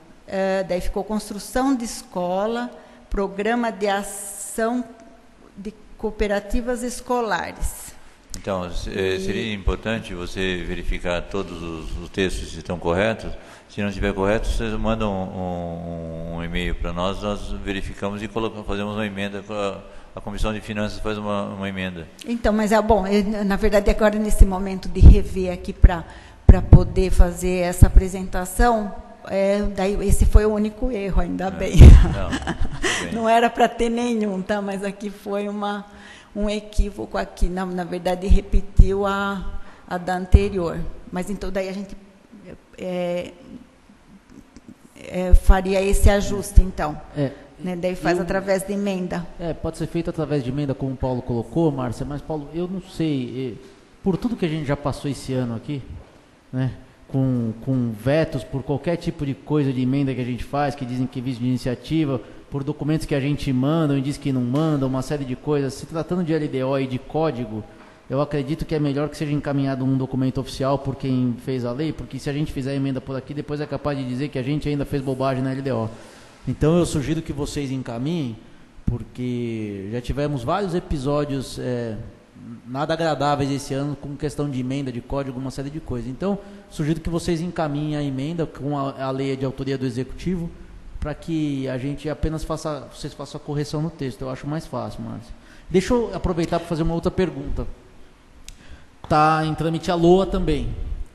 [SPEAKER 5] daí ficou construção de escola, programa de ação de cooperativas escolares.
[SPEAKER 4] Então, seria importante você verificar todos os textos se estão corretos. Se não estiver correto, vocês mandam um e-mail para nós verificamos e fazemos uma emenda. A Comissão de Finanças faz uma emenda. Então,
[SPEAKER 5] mas na verdade, agora nesse momento de rever aqui para poder fazer essa apresentação, daí esse foi o único erro, ainda bem. Não era para ter nenhum, tá? Mas aqui foi um equívoco aqui, na verdade repetiu a da anterior, mas então daí a gente faria esse ajuste, então, né? Daí faz através de emenda.
[SPEAKER 6] Pode ser feito através de emenda, como o Paulo colocou, Márcia, mas Paulo, eu não sei, por tudo que a gente já passou esse ano aqui, né, com vetos por qualquer tipo de coisa de emenda que a gente faz, que dizem que é vício de iniciativa, por documentos que a gente manda e diz que não manda, uma série de coisas. Se tratando de LDO e de código, eu acredito que é melhor que seja encaminhado um documento oficial por quem fez a lei, porque se a gente fizer a emenda por aqui, depois é capaz de dizer que a gente ainda fez bobagem na LDO. Então eu sugiro que vocês encaminhem, porque já tivemos vários episódios nada agradáveis esse ano com questão de emenda, de código, uma série de coisas. Então, sugiro que vocês encaminhem a emenda com a lei de autoria do Executivo, para que a gente apenas vocês façam a correção no texto. Eu acho mais fácil, Márcio. Deixa eu aproveitar para fazer uma outra pergunta. Está em trâmite a LOA também,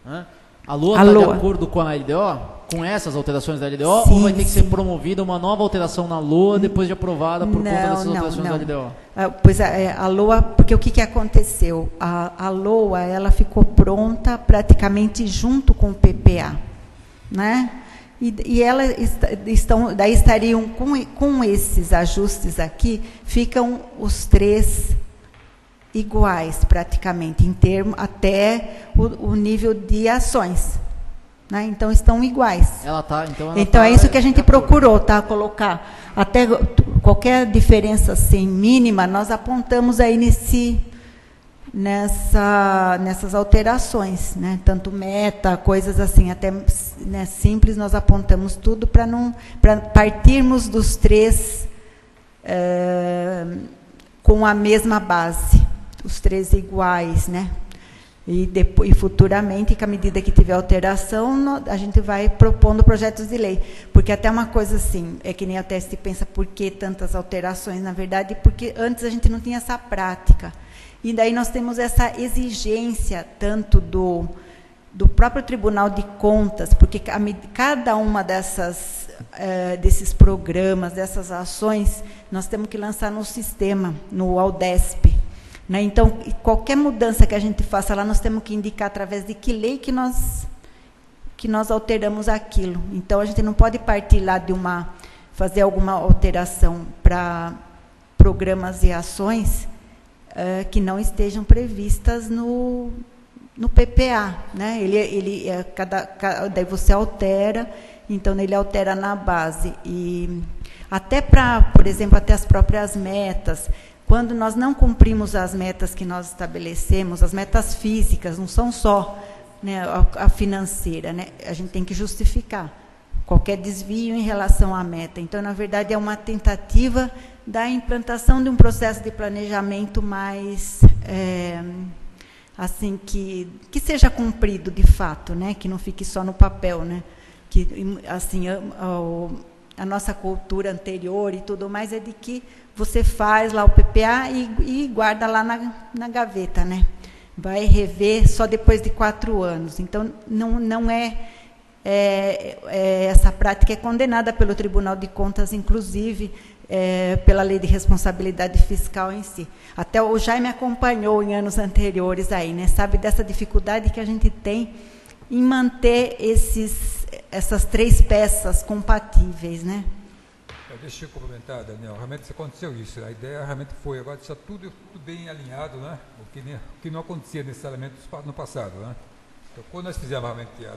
[SPEAKER 6] né? A LOA está de acordo com a LDO? Com essas alterações da LDO? Sim, ou vai ter que ser promovida uma nova alteração na LOA depois de aprovada por conta dessas alterações da LDO?
[SPEAKER 5] Pois a LOA, porque o que aconteceu? A LOA ela ficou pronta praticamente junto com o PPA, né? E elas daí estariam com esses ajustes aqui, ficam os 3 iguais praticamente, em termos até o nível de ações, né? Então estão iguais. Então é isso que a gente procurou, tá? Colocar até qualquer diferença assim mínima, nós apontamos aí nessas alterações, né? Tanto meta, coisas assim, até, né, simples, nós apontamos tudo para partirmos dos três com a mesma base, os três iguais, né? E futuramente, que à medida que tiver alteração, a gente vai propondo projetos de lei. Porque até uma coisa assim, é que nem até se pensa por que tantas alterações, na verdade, porque antes a gente não tinha essa prática. E daí nós temos essa exigência, tanto do próprio Tribunal de Contas, porque cada uma desses programas, dessas ações, nós temos que lançar no sistema, no Aldesp. Né? Então, qualquer mudança que a gente faça lá, nós temos que indicar através de que lei que nós alteramos aquilo. Então, a gente não pode partir lá fazer alguma alteração para programas e ações que não estejam previstas no PPA. Né? Daí você altera, então ele altera na base. E até por exemplo, até as próprias metas. Quando nós não cumprimos as metas que nós estabelecemos, as metas físicas, não são só, né, a financeira, né, a gente tem que justificar qualquer desvio em relação à meta. Então, na verdade, é uma tentativa da implantação de um processo de planejamento mais, assim, que seja cumprido de fato, né, que não fique só no papel, né, que, assim, a nossa cultura anterior e tudo mais é de que você faz lá o PPA e guarda lá na gaveta, né? Vai rever só depois de 4 anos. Então, não essa prática é condenada pelo Tribunal de Contas, inclusive pela Lei de Responsabilidade Fiscal em si. Até o Jaime acompanhou em anos anteriores aí, né? Sabe dessa dificuldade que a gente tem em manter essas 3 peças compatíveis, né?
[SPEAKER 2] Deixa eu complementar, Daniel. Realmente aconteceu isso. A ideia realmente foi agora deixar tudo bem alinhado, né? O que não acontecia necessariamente no passado, né? Então, quando nós fizemos realmente a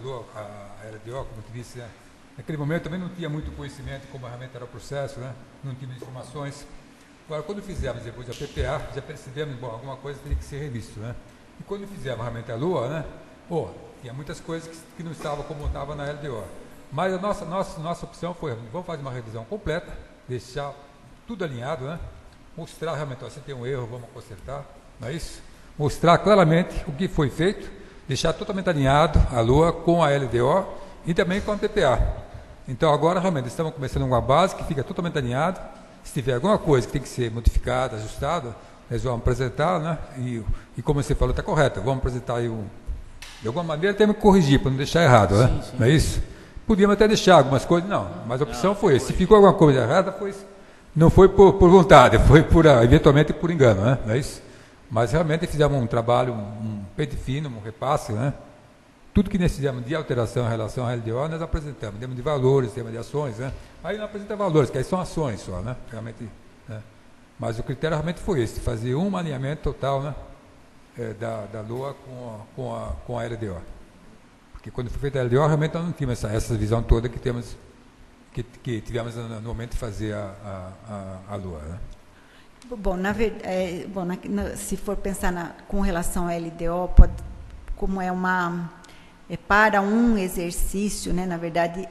[SPEAKER 2] LDO, como tu disse, né? Naquele momento também não tinha muito conhecimento como realmente era o processo, né? Não tinha informações. Agora, quando fizemos depois a PPA, já percebemos que alguma coisa teria que ser revisto, né? E quando fizemos realmente a LUA, né? Tinha muitas coisas que não estavam como estava na LDO. Mas a nossa opção foi, vamos fazer uma revisão completa, deixar tudo alinhado, né? Mostrar realmente, se tem um erro, vamos consertar, não é isso? Mostrar claramente o que foi feito, deixar totalmente alinhado a LUA com a LDO e também com a PPA. Então, agora, realmente, estamos começando uma base que fica totalmente alinhado. Se tiver alguma coisa que tem que ser modificada, ajustada, nós vamos apresentar, né? E como você falou, está correto, vamos apresentar aí de alguma maneira temos que corrigir, para não deixar errado, né? Sim. Não é isso? Podíamos até deixar algumas coisas, não, mas a opção foi essa. Se ficou alguma coisa errada, não foi por vontade, foi eventualmente por engano, né? Não é isso? Mas realmente fizemos um trabalho, um pente fino, um repasse, né? Tudo que nós fizemos de alteração em relação à LDO, nós apresentamos. Temos de valores, temos de ações, né? Aí não apresenta valores, que aí são ações só, né? Realmente, né? Mas o critério realmente foi esse, fazer um alinhamento total, né? Da LUA com a LDO. Porque quando foi feita a LDO, realmente nós não tínhamos essa visão toda que tivemos no momento de fazer a LUA. Né?
[SPEAKER 5] Bom, se for pensar com relação à LDO, como para um exercício, né, na verdade,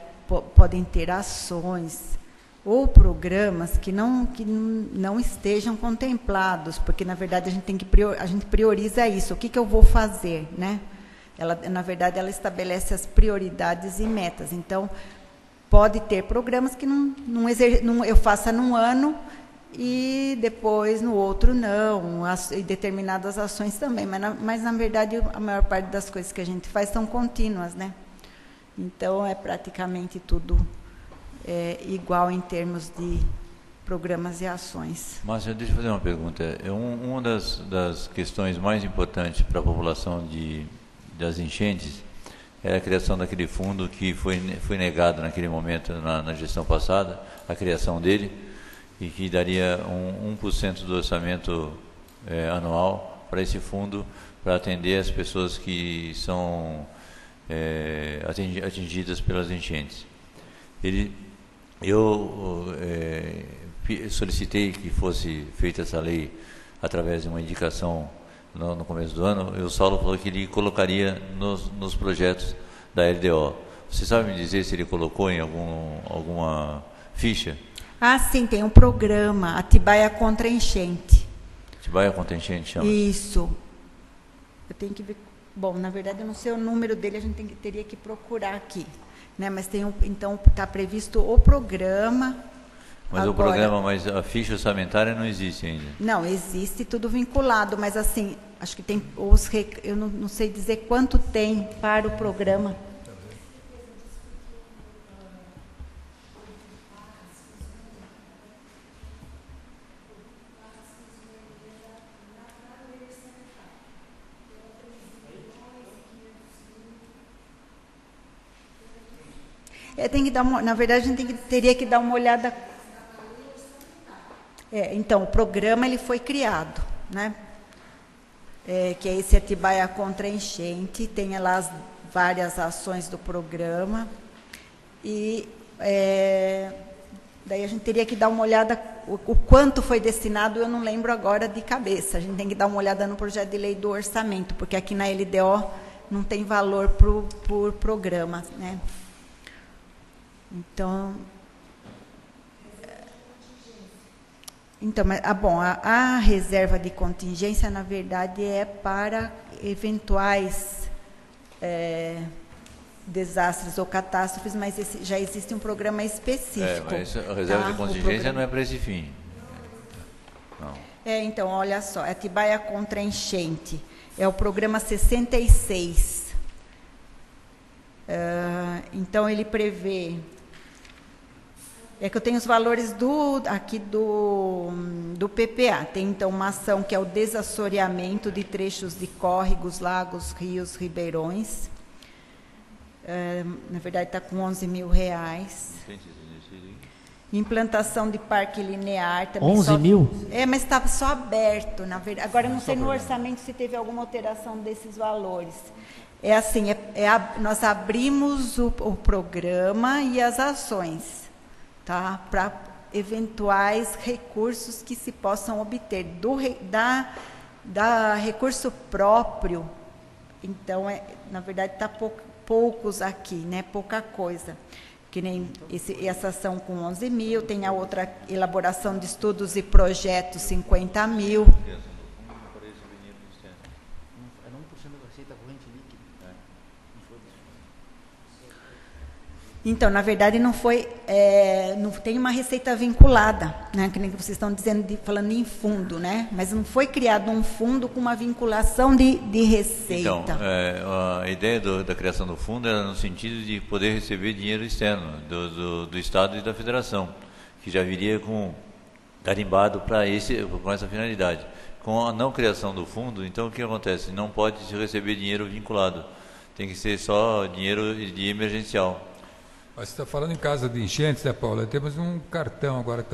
[SPEAKER 5] podem ter ações ou programas que não estejam contemplados, porque, na verdade, a gente prioriza isso. O que eu vou fazer, né? Na verdade, ela estabelece as prioridades e metas. Então, pode ter programas que eu faça num ano e depois no outro não, e determinadas ações também. Mas, na verdade, a maior parte das coisas que a gente faz são contínuas, né? Então, é praticamente tudo igual em termos de programas e ações.
[SPEAKER 4] Márcia, deixa eu fazer uma pergunta. Uma das questões mais importantes para a população das enchentes era a criação daquele fundo que foi negado naquele momento na gestão passada, a criação dele, e que daria 1% do orçamento anual para esse fundo, para atender as pessoas que são atingidas pelas enchentes. Eu solicitei que fosse feita essa lei através de uma indicação no começo do ano, e o Saulo falou que ele colocaria nos projetos da LDO. Você sabe me dizer se ele colocou em alguma ficha?
[SPEAKER 5] Ah, sim, tem um programa, Atibaia contra Enchente.
[SPEAKER 4] Atibaia contra Enchente chama?
[SPEAKER 5] Isso. Eu tenho que ver. Bom, na verdade, eu não sei o número dele, a gente teria que procurar aqui. Né? Mas então está previsto o programa.
[SPEAKER 4] Mas agora, o programa, mas a ficha orçamentária não existe ainda?
[SPEAKER 5] Não, existe tudo vinculado, mas assim, acho que tem eu não sei dizer quanto tem para o programa. Tem que dar na verdade, a gente teria que dar uma olhada. Então, o programa ele foi criado, né? Que é esse Atibaia contra Enchente, tem lá as várias ações do programa. E daí a gente teria que dar uma olhada, o quanto foi destinado, eu não lembro agora de cabeça. A gente tem que dar uma olhada no projeto de lei do orçamento, porque aqui na LDO não tem valor por programa, né? Mas, bom, a reserva de contingência, na verdade, é para eventuais desastres ou catástrofes, mas já existe um programa específico.
[SPEAKER 4] Mas a reserva de contingência não é para esse fim. Não.
[SPEAKER 5] Então, olha só, Atibaia contra Enchente, é o programa 66. Então, ele prevê... que eu tenho os valores aqui do PPA. Tem, então, uma ação que é o desassoreamento de trechos de córregos, lagos, rios, ribeirões. Na verdade, está com R$11 mil. Implantação de parque linear. Também
[SPEAKER 6] 11 mil?
[SPEAKER 5] Mas estava só aberto, na verdade. Agora, eu não sei no orçamento se teve alguma alteração desses valores. Assim, nós abrimos o programa e as ações, tá? Para eventuais recursos que se possam obter da recurso próprio. Então, na verdade, está poucos aqui, né? Pouca coisa. Que nem essa ação com 11 mil, tem a outra elaboração de estudos e projetos, 50 mil. Então, na verdade, não tem uma receita vinculada, né? Que nem vocês estão dizendo, falando em fundo, né? Mas não foi criado um fundo com uma vinculação de receita.
[SPEAKER 4] Então, a ideia da criação do fundo era no sentido de poder receber dinheiro externo do Estado e da Federação, que já viria carimbado com essa finalidade. Com a não criação do fundo, então o que acontece? Não pode se receber dinheiro vinculado, tem que ser só dinheiro de emergencial.
[SPEAKER 2] Mas você está falando em caso de enchentes, né, Paula? Temos um cartão agora que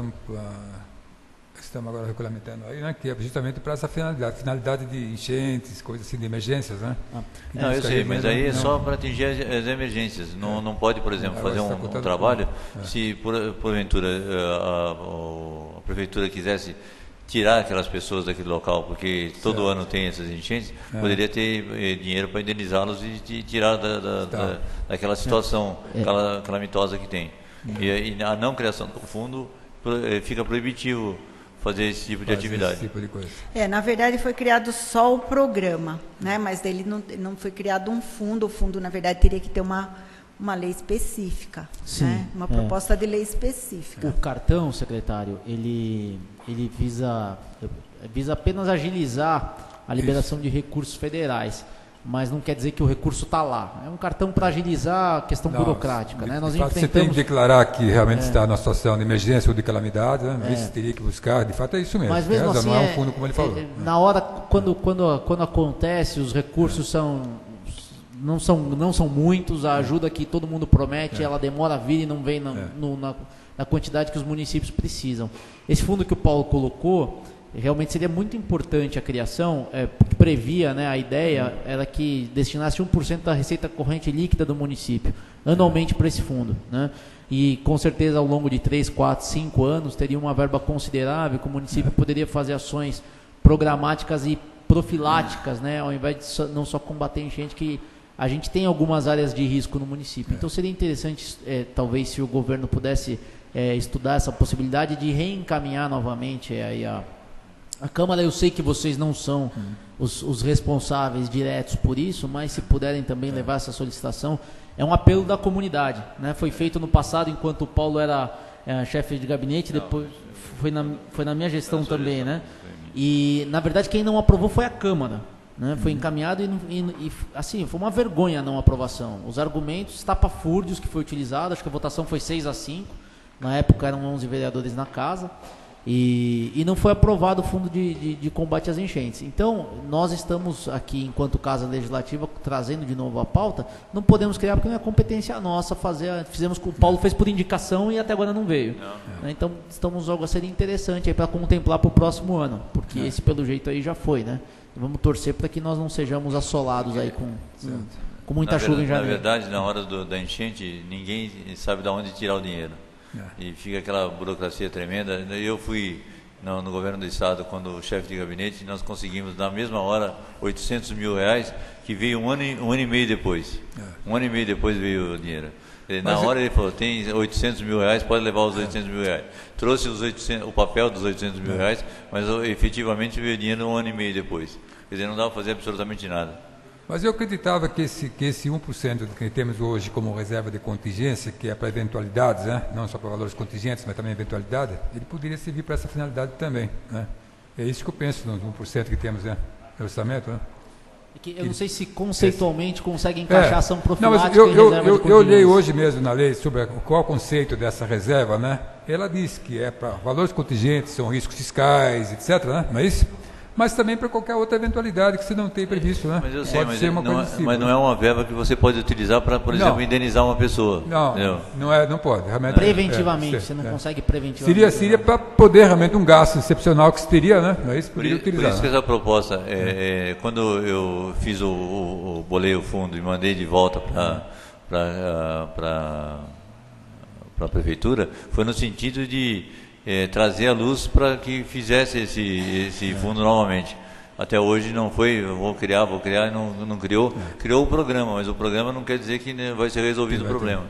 [SPEAKER 2] estamos agora regulamentando aí, né? Que é justamente para essa finalidade de enchentes, coisas assim, de emergências, né?
[SPEAKER 4] Não, eu sei, mas aí é só para atingir as emergências. Não pode, por exemplo, fazer um trabalho se porventura a prefeitura quisesse tirar aquelas pessoas daquele local, porque todo ano tem essas enchentes, poderia ter dinheiro para indenizá-los e tirar daquela situação calamitosa que tem. E a não criação do fundo fica proibitivo fazer esse tipo de atividade.
[SPEAKER 2] Esse tipo de coisa.
[SPEAKER 5] Na verdade, foi criado só o programa, né? Mas dele não foi criado um fundo. O fundo, na verdade, teria que ter uma lei específica,
[SPEAKER 6] sim,
[SPEAKER 5] né? Uma proposta de lei específica.
[SPEAKER 6] O cartão, secretário, ele visa apenas agilizar a liberação de recursos federais, mas não quer dizer que o recurso está lá. É um cartão para agilizar a questão burocrática, né? Nós
[SPEAKER 2] Você tem que declarar que realmente está numa situação de emergência ou de calamidade, né? Você teria que buscar, de fato é isso mesmo.
[SPEAKER 6] Mas mesmo assim,
[SPEAKER 2] não é um fundo como ele falou.
[SPEAKER 6] Na hora, quando acontece, os recursos não são muitos, a ajuda que todo mundo promete, ela demora a vir e não vem na quantidade que os municípios precisam. Esse fundo que o Paulo colocou, realmente seria muito importante a criação, porque previa, né, a ideia era que destinasse 1% da receita corrente líquida do município, anualmente para esse fundo, né? E com certeza ao longo de 3, 4, 5 anos teria uma verba considerável que o município poderia fazer ações programáticas e profiláticas, né? Ao invés de não só combater enchente, que a gente tem algumas áreas de risco no município. Então seria interessante, talvez, se o governo pudesse estudar essa possibilidade de reencaminhar novamente aí a Câmara. Eu sei que vocês não são os responsáveis diretos por isso, mas se puderem também levar essa solicitação, é um apelo da comunidade, né? Foi feito no passado, enquanto o Paulo era chefe de gabinete, depois foi na minha gestão também, né? E, na verdade, quem não aprovou foi a Câmara, né? Foi encaminhado e, assim, foi uma vergonha a não aprovação. Os argumentos estapafúrdios que foi utilizado, acho que a votação foi 6-5, na época eram 11 vereadores na casa, e não foi aprovado o fundo de combate às enchentes. Então, nós estamos aqui, enquanto Casa Legislativa, trazendo de novo a pauta. Não podemos criar, porque não é competência nossa fazer. O Paulo fez por indicação e até agora não veio. Não. Então, estamos algo a ser interessante para contemplar para o próximo ano, porque esse, pelo jeito, aí já foi, né? Vamos torcer para que nós não sejamos assolados aí com muita chuva em janeiro.
[SPEAKER 4] Na verdade, na hora da enchente, ninguém sabe de onde tirar o dinheiro. E fica aquela burocracia tremenda. Eu fui no governo do estado, quando chefe de gabinete, nós conseguimos na mesma hora 800 mil reais, que veio um ano e meio depois. Um ano e meio depois veio o dinheiro. Na hora ele falou, tem 800 mil reais, pode levar os 800 mil reais. Trouxe o papel dos 800 mil reais, mas efetivamente veio o dinheiro um ano e meio depois. Quer dizer, não dava para fazer absolutamente nada.
[SPEAKER 2] Mas eu acreditava que esse 1% do que temos hoje como reserva de contingência, que é para eventualidades, né? Não só para valores contingentes, mas também eventualidade, ele poderia servir para essa finalidade também, né? É isso que eu penso nos 1% que temos, né, no orçamento, né?
[SPEAKER 6] Eu não sei se conceitualmente consegue encaixar ação profilática
[SPEAKER 2] não, mas
[SPEAKER 6] em reserva de contingência.
[SPEAKER 2] Eu olhei hoje mesmo na lei sobre qual é o conceito dessa reserva, né? Ela diz que é para valores contingentes, são riscos fiscais, etc., né? Não é isso? Mas também para qualquer outra eventualidade que você não tem previsto, né?
[SPEAKER 4] Mas eu sei, mas não é uma verba que você pode utilizar para, por exemplo, indenizar uma pessoa.
[SPEAKER 2] Não pode. Realmente,
[SPEAKER 6] preventivamente, você não consegue preventivamente.
[SPEAKER 2] Seria para poder realmente um gasto excepcional que se teria, né? Não é isso? Poderia utilizar.
[SPEAKER 4] Por isso que essa proposta, quando eu fiz bolei o fundo e mandei de volta para a prefeitura, foi no sentido de trazer a luz para que fizesse esse fundo novamente. Até hoje não foi, vou criar, não criou. Criou o programa, mas o programa não quer dizer que vai ser resolvido o problema.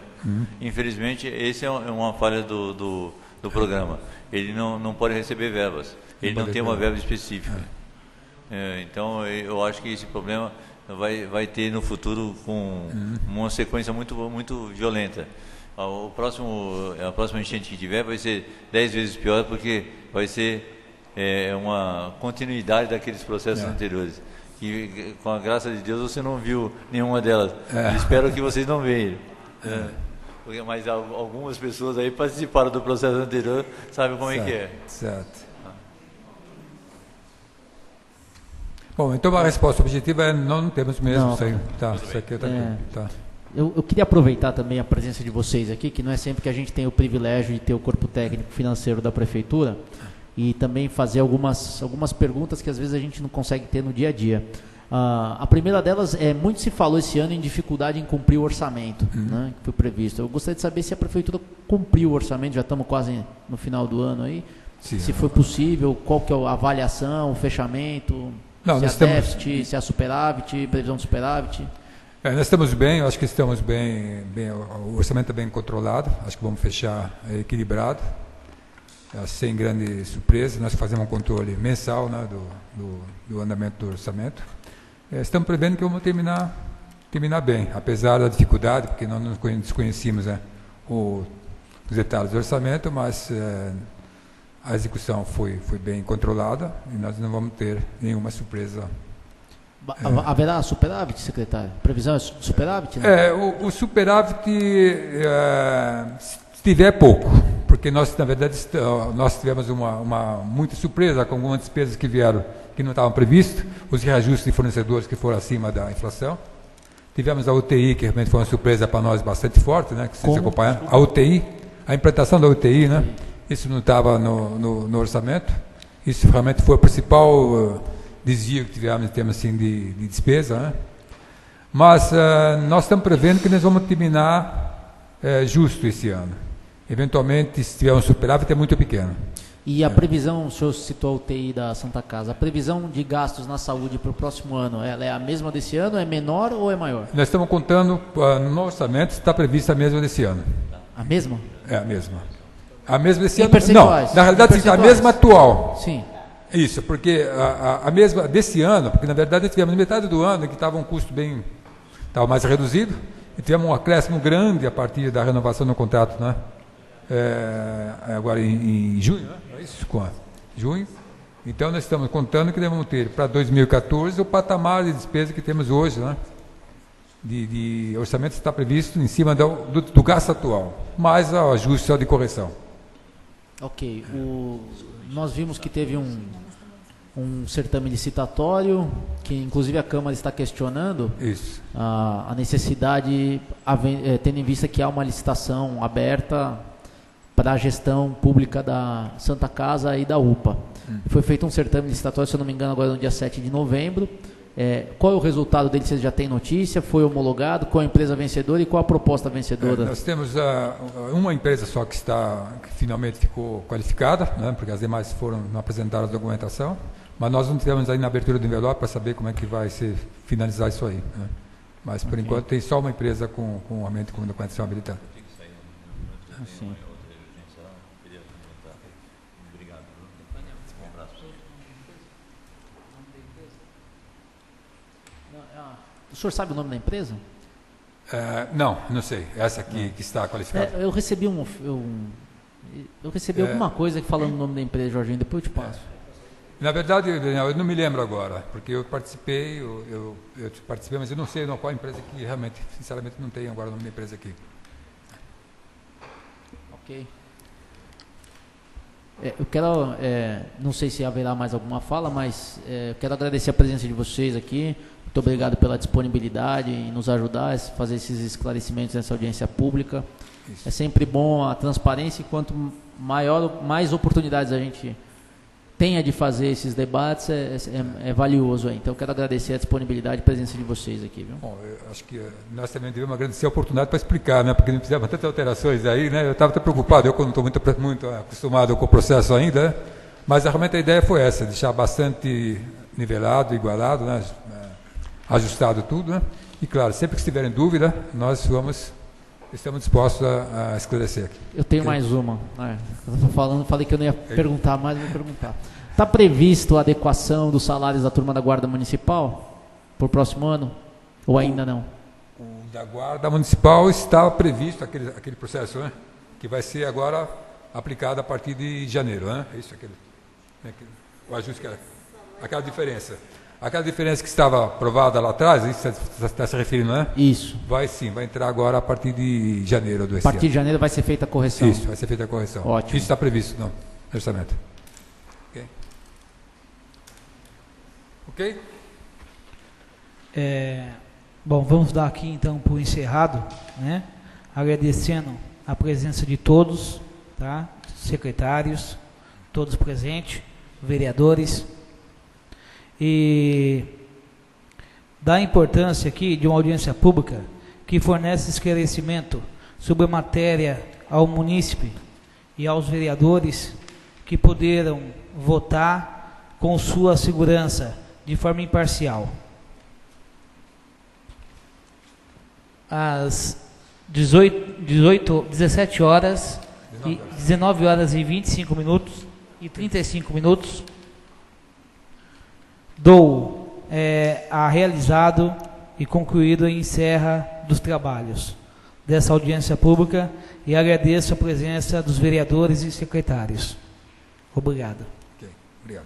[SPEAKER 4] Infelizmente, esse é uma falha do programa. Ele não pode receber verbas, ele não tem uma verba específica. Então, eu acho que esse problema vai ter no futuro com uma sequência muito, muito violenta. A próxima enchente que tiver vai ser 10 vezes pior, porque vai ser uma continuidade daqueles processos anteriores. Que, com a graça de Deus, você não viu nenhuma delas. Espero que vocês não vejam. Mas algumas pessoas aí participaram do processo anterior, sabem como é que é.
[SPEAKER 2] Certo. Bom, então a resposta objetiva é não temos mesmo. Isso aqui tá.
[SPEAKER 6] Eu queria aproveitar também a presença de vocês aqui, que não é sempre que a gente tem o privilégio de ter o corpo técnico financeiro da prefeitura, e também fazer algumas perguntas que às vezes a gente não consegue ter no dia a dia. A primeira delas muito se falou esse ano em dificuldade em cumprir o orçamento, né, que foi previsto. Eu gostaria de saber se a prefeitura cumpriu o orçamento, já estamos quase no final do ano aí, se foi possível, qual que é a avaliação, o fechamento, se há déficit, se há superávit, previsão de superávit.
[SPEAKER 2] Nós estamos bem, eu acho que estamos bem, o orçamento está bem controlado, acho que vamos fechar equilibrado, sem grande surpresa. Nós fazemos um controle mensal, né, do andamento do orçamento. Estamos prevendo que vamos terminar bem, apesar da dificuldade, porque nós não desconhecíamos os detalhes do orçamento, mas a execução foi bem controlada e nós não vamos ter nenhuma surpresa.
[SPEAKER 6] Haverá superávit, secretário? Previsão é superávit? Né?
[SPEAKER 2] O superávit, se tiver pouco, porque nós, na verdade, nós tivemos muita surpresa com algumas despesas que vieram, que não estavam previstas, os reajustes de fornecedores que foram acima da inflação. Tivemos a UTI, que realmente foi uma surpresa para nós bastante forte, né? Que vocês acompanharam. A UTI, a implantação da UTI, né? Isso não estava no orçamento. Isso realmente foi o principal desvio que tivemos em termos assim, de despesa, né? Mas nós estamos prevendo que nós vamos terminar justo esse ano. Eventualmente, se tiver um superávit, é muito pequeno.
[SPEAKER 6] E a previsão, o senhor citou a UTI da Santa Casa, a previsão de gastos na saúde para o próximo ano, ela é a mesma desse ano, é menor ou é maior?
[SPEAKER 2] Nós estamos contando, no orçamento está prevista a mesma desse ano.
[SPEAKER 6] A mesma?
[SPEAKER 2] É a mesma. A mesma desse
[SPEAKER 6] Em
[SPEAKER 2] ano?
[SPEAKER 6] percentuais?
[SPEAKER 2] Não, na realidade sim, a mesma atual.
[SPEAKER 6] Sim.
[SPEAKER 2] Isso, porque a mesma desse ano, porque na verdade nós tivemos metade do ano que estava um custo bem, estava mais reduzido, e tivemos um acréscimo grande a partir da renovação do contrato, né? Agora em junho, né? É isso? Junho. Então nós estamos contando que devemos ter para 2014 o patamar de despesa que temos hoje, né? De orçamento está previsto em cima do gasto atual, mais o ajuste só de correção.
[SPEAKER 6] Ok. Nós vimos que teve um certame licitatório, que inclusive a Câmara está questionando
[SPEAKER 2] isso.
[SPEAKER 6] A necessidade, tendo em vista que há uma licitação aberta para a gestão pública da Santa Casa e da UPA. Foi feito um certame licitatório, se eu não me engano, agora no dia 7 de novembro. Qual é o resultado dele? Vocês já têm notícia? Foi homologado? Qual a empresa vencedora e qual a proposta vencedora?
[SPEAKER 2] Nós temos uma empresa só que finalmente ficou qualificada, né, porque as demais não apresentaram a documentação, mas nós não tivemos ainda a abertura do envelope para saber como é que vai ser finalizar isso aí. Né? Mas por enquanto tem só uma empresa com aumento com documentação habilitada.
[SPEAKER 6] Sim. O senhor sabe o nome da empresa?
[SPEAKER 2] Não sei. Essa aqui que está qualificada.
[SPEAKER 6] Eu recebi eu recebi alguma coisa falando o nome da empresa, Jorginho, depois eu te passo.
[SPEAKER 2] Na verdade, eu não me lembro agora, porque eu participei, eu participei, mas eu não sei qual empresa que realmente, sinceramente, não tenho agora o nome da empresa aqui.
[SPEAKER 6] Ok. Eu quero, não sei se haverá mais alguma fala, mas eu quero agradecer a presença de vocês aqui. Muito obrigado pela disponibilidade em nos ajudar a fazer esses esclarecimentos nessa audiência pública. Isso. É sempre bom a transparência, e quanto mais oportunidades a gente tenha de fazer esses debates, é valioso aí. Então, eu quero agradecer a disponibilidade e a presença de vocês aqui. Viu?
[SPEAKER 2] Bom, eu acho que nós também devemos agradecer a oportunidade para explicar, né? Porque não fizemos tantas alterações aí, né? Eu estava até preocupado, eu não estou muito acostumado com o processo ainda, né? Mas realmente a ideia foi essa, deixar bastante nivelado, igualado, né? Ajustado tudo, né? E claro, sempre que estiverem dúvida, nós estamos dispostos a esclarecer aqui.
[SPEAKER 6] Eu tenho mais uma. Falei que eu não ia perguntar, mas vou perguntar. Está previsto a adequação dos salários da turma da Guarda Municipal para o próximo ano? Ou ainda não?
[SPEAKER 2] O da Guarda Municipal está previsto, aquele processo, né? Que vai ser agora aplicado a partir de janeiro, né? Isso, o ajuste, aquela diferença. Aquela diferença que estava aprovada lá atrás, isso você está se referindo, né?
[SPEAKER 6] Isso.
[SPEAKER 2] Vai entrar agora a partir de janeiro do ano.
[SPEAKER 6] A partir de janeiro vai ser feita a correção.
[SPEAKER 2] Isso, vai ser feita a correção.
[SPEAKER 6] Ótimo.
[SPEAKER 2] Isso está previsto no orçamento. Ok?
[SPEAKER 1] Bom, vamos dar aqui então por encerrado, né? Agradecendo a presença de todos, tá? Secretários, todos presentes, vereadores. E da importância aqui de uma audiência pública que fornece esclarecimento sobre a matéria ao munícipe e aos vereadores que puderam votar com sua segurança de forma imparcial. Às 19 horas e 25 minutos e 35 minutos, dou a realizado e concluído e encerra dos trabalhos dessa audiência pública e agradeço a presença dos vereadores e secretários. Obrigado.
[SPEAKER 2] Ok, obrigado.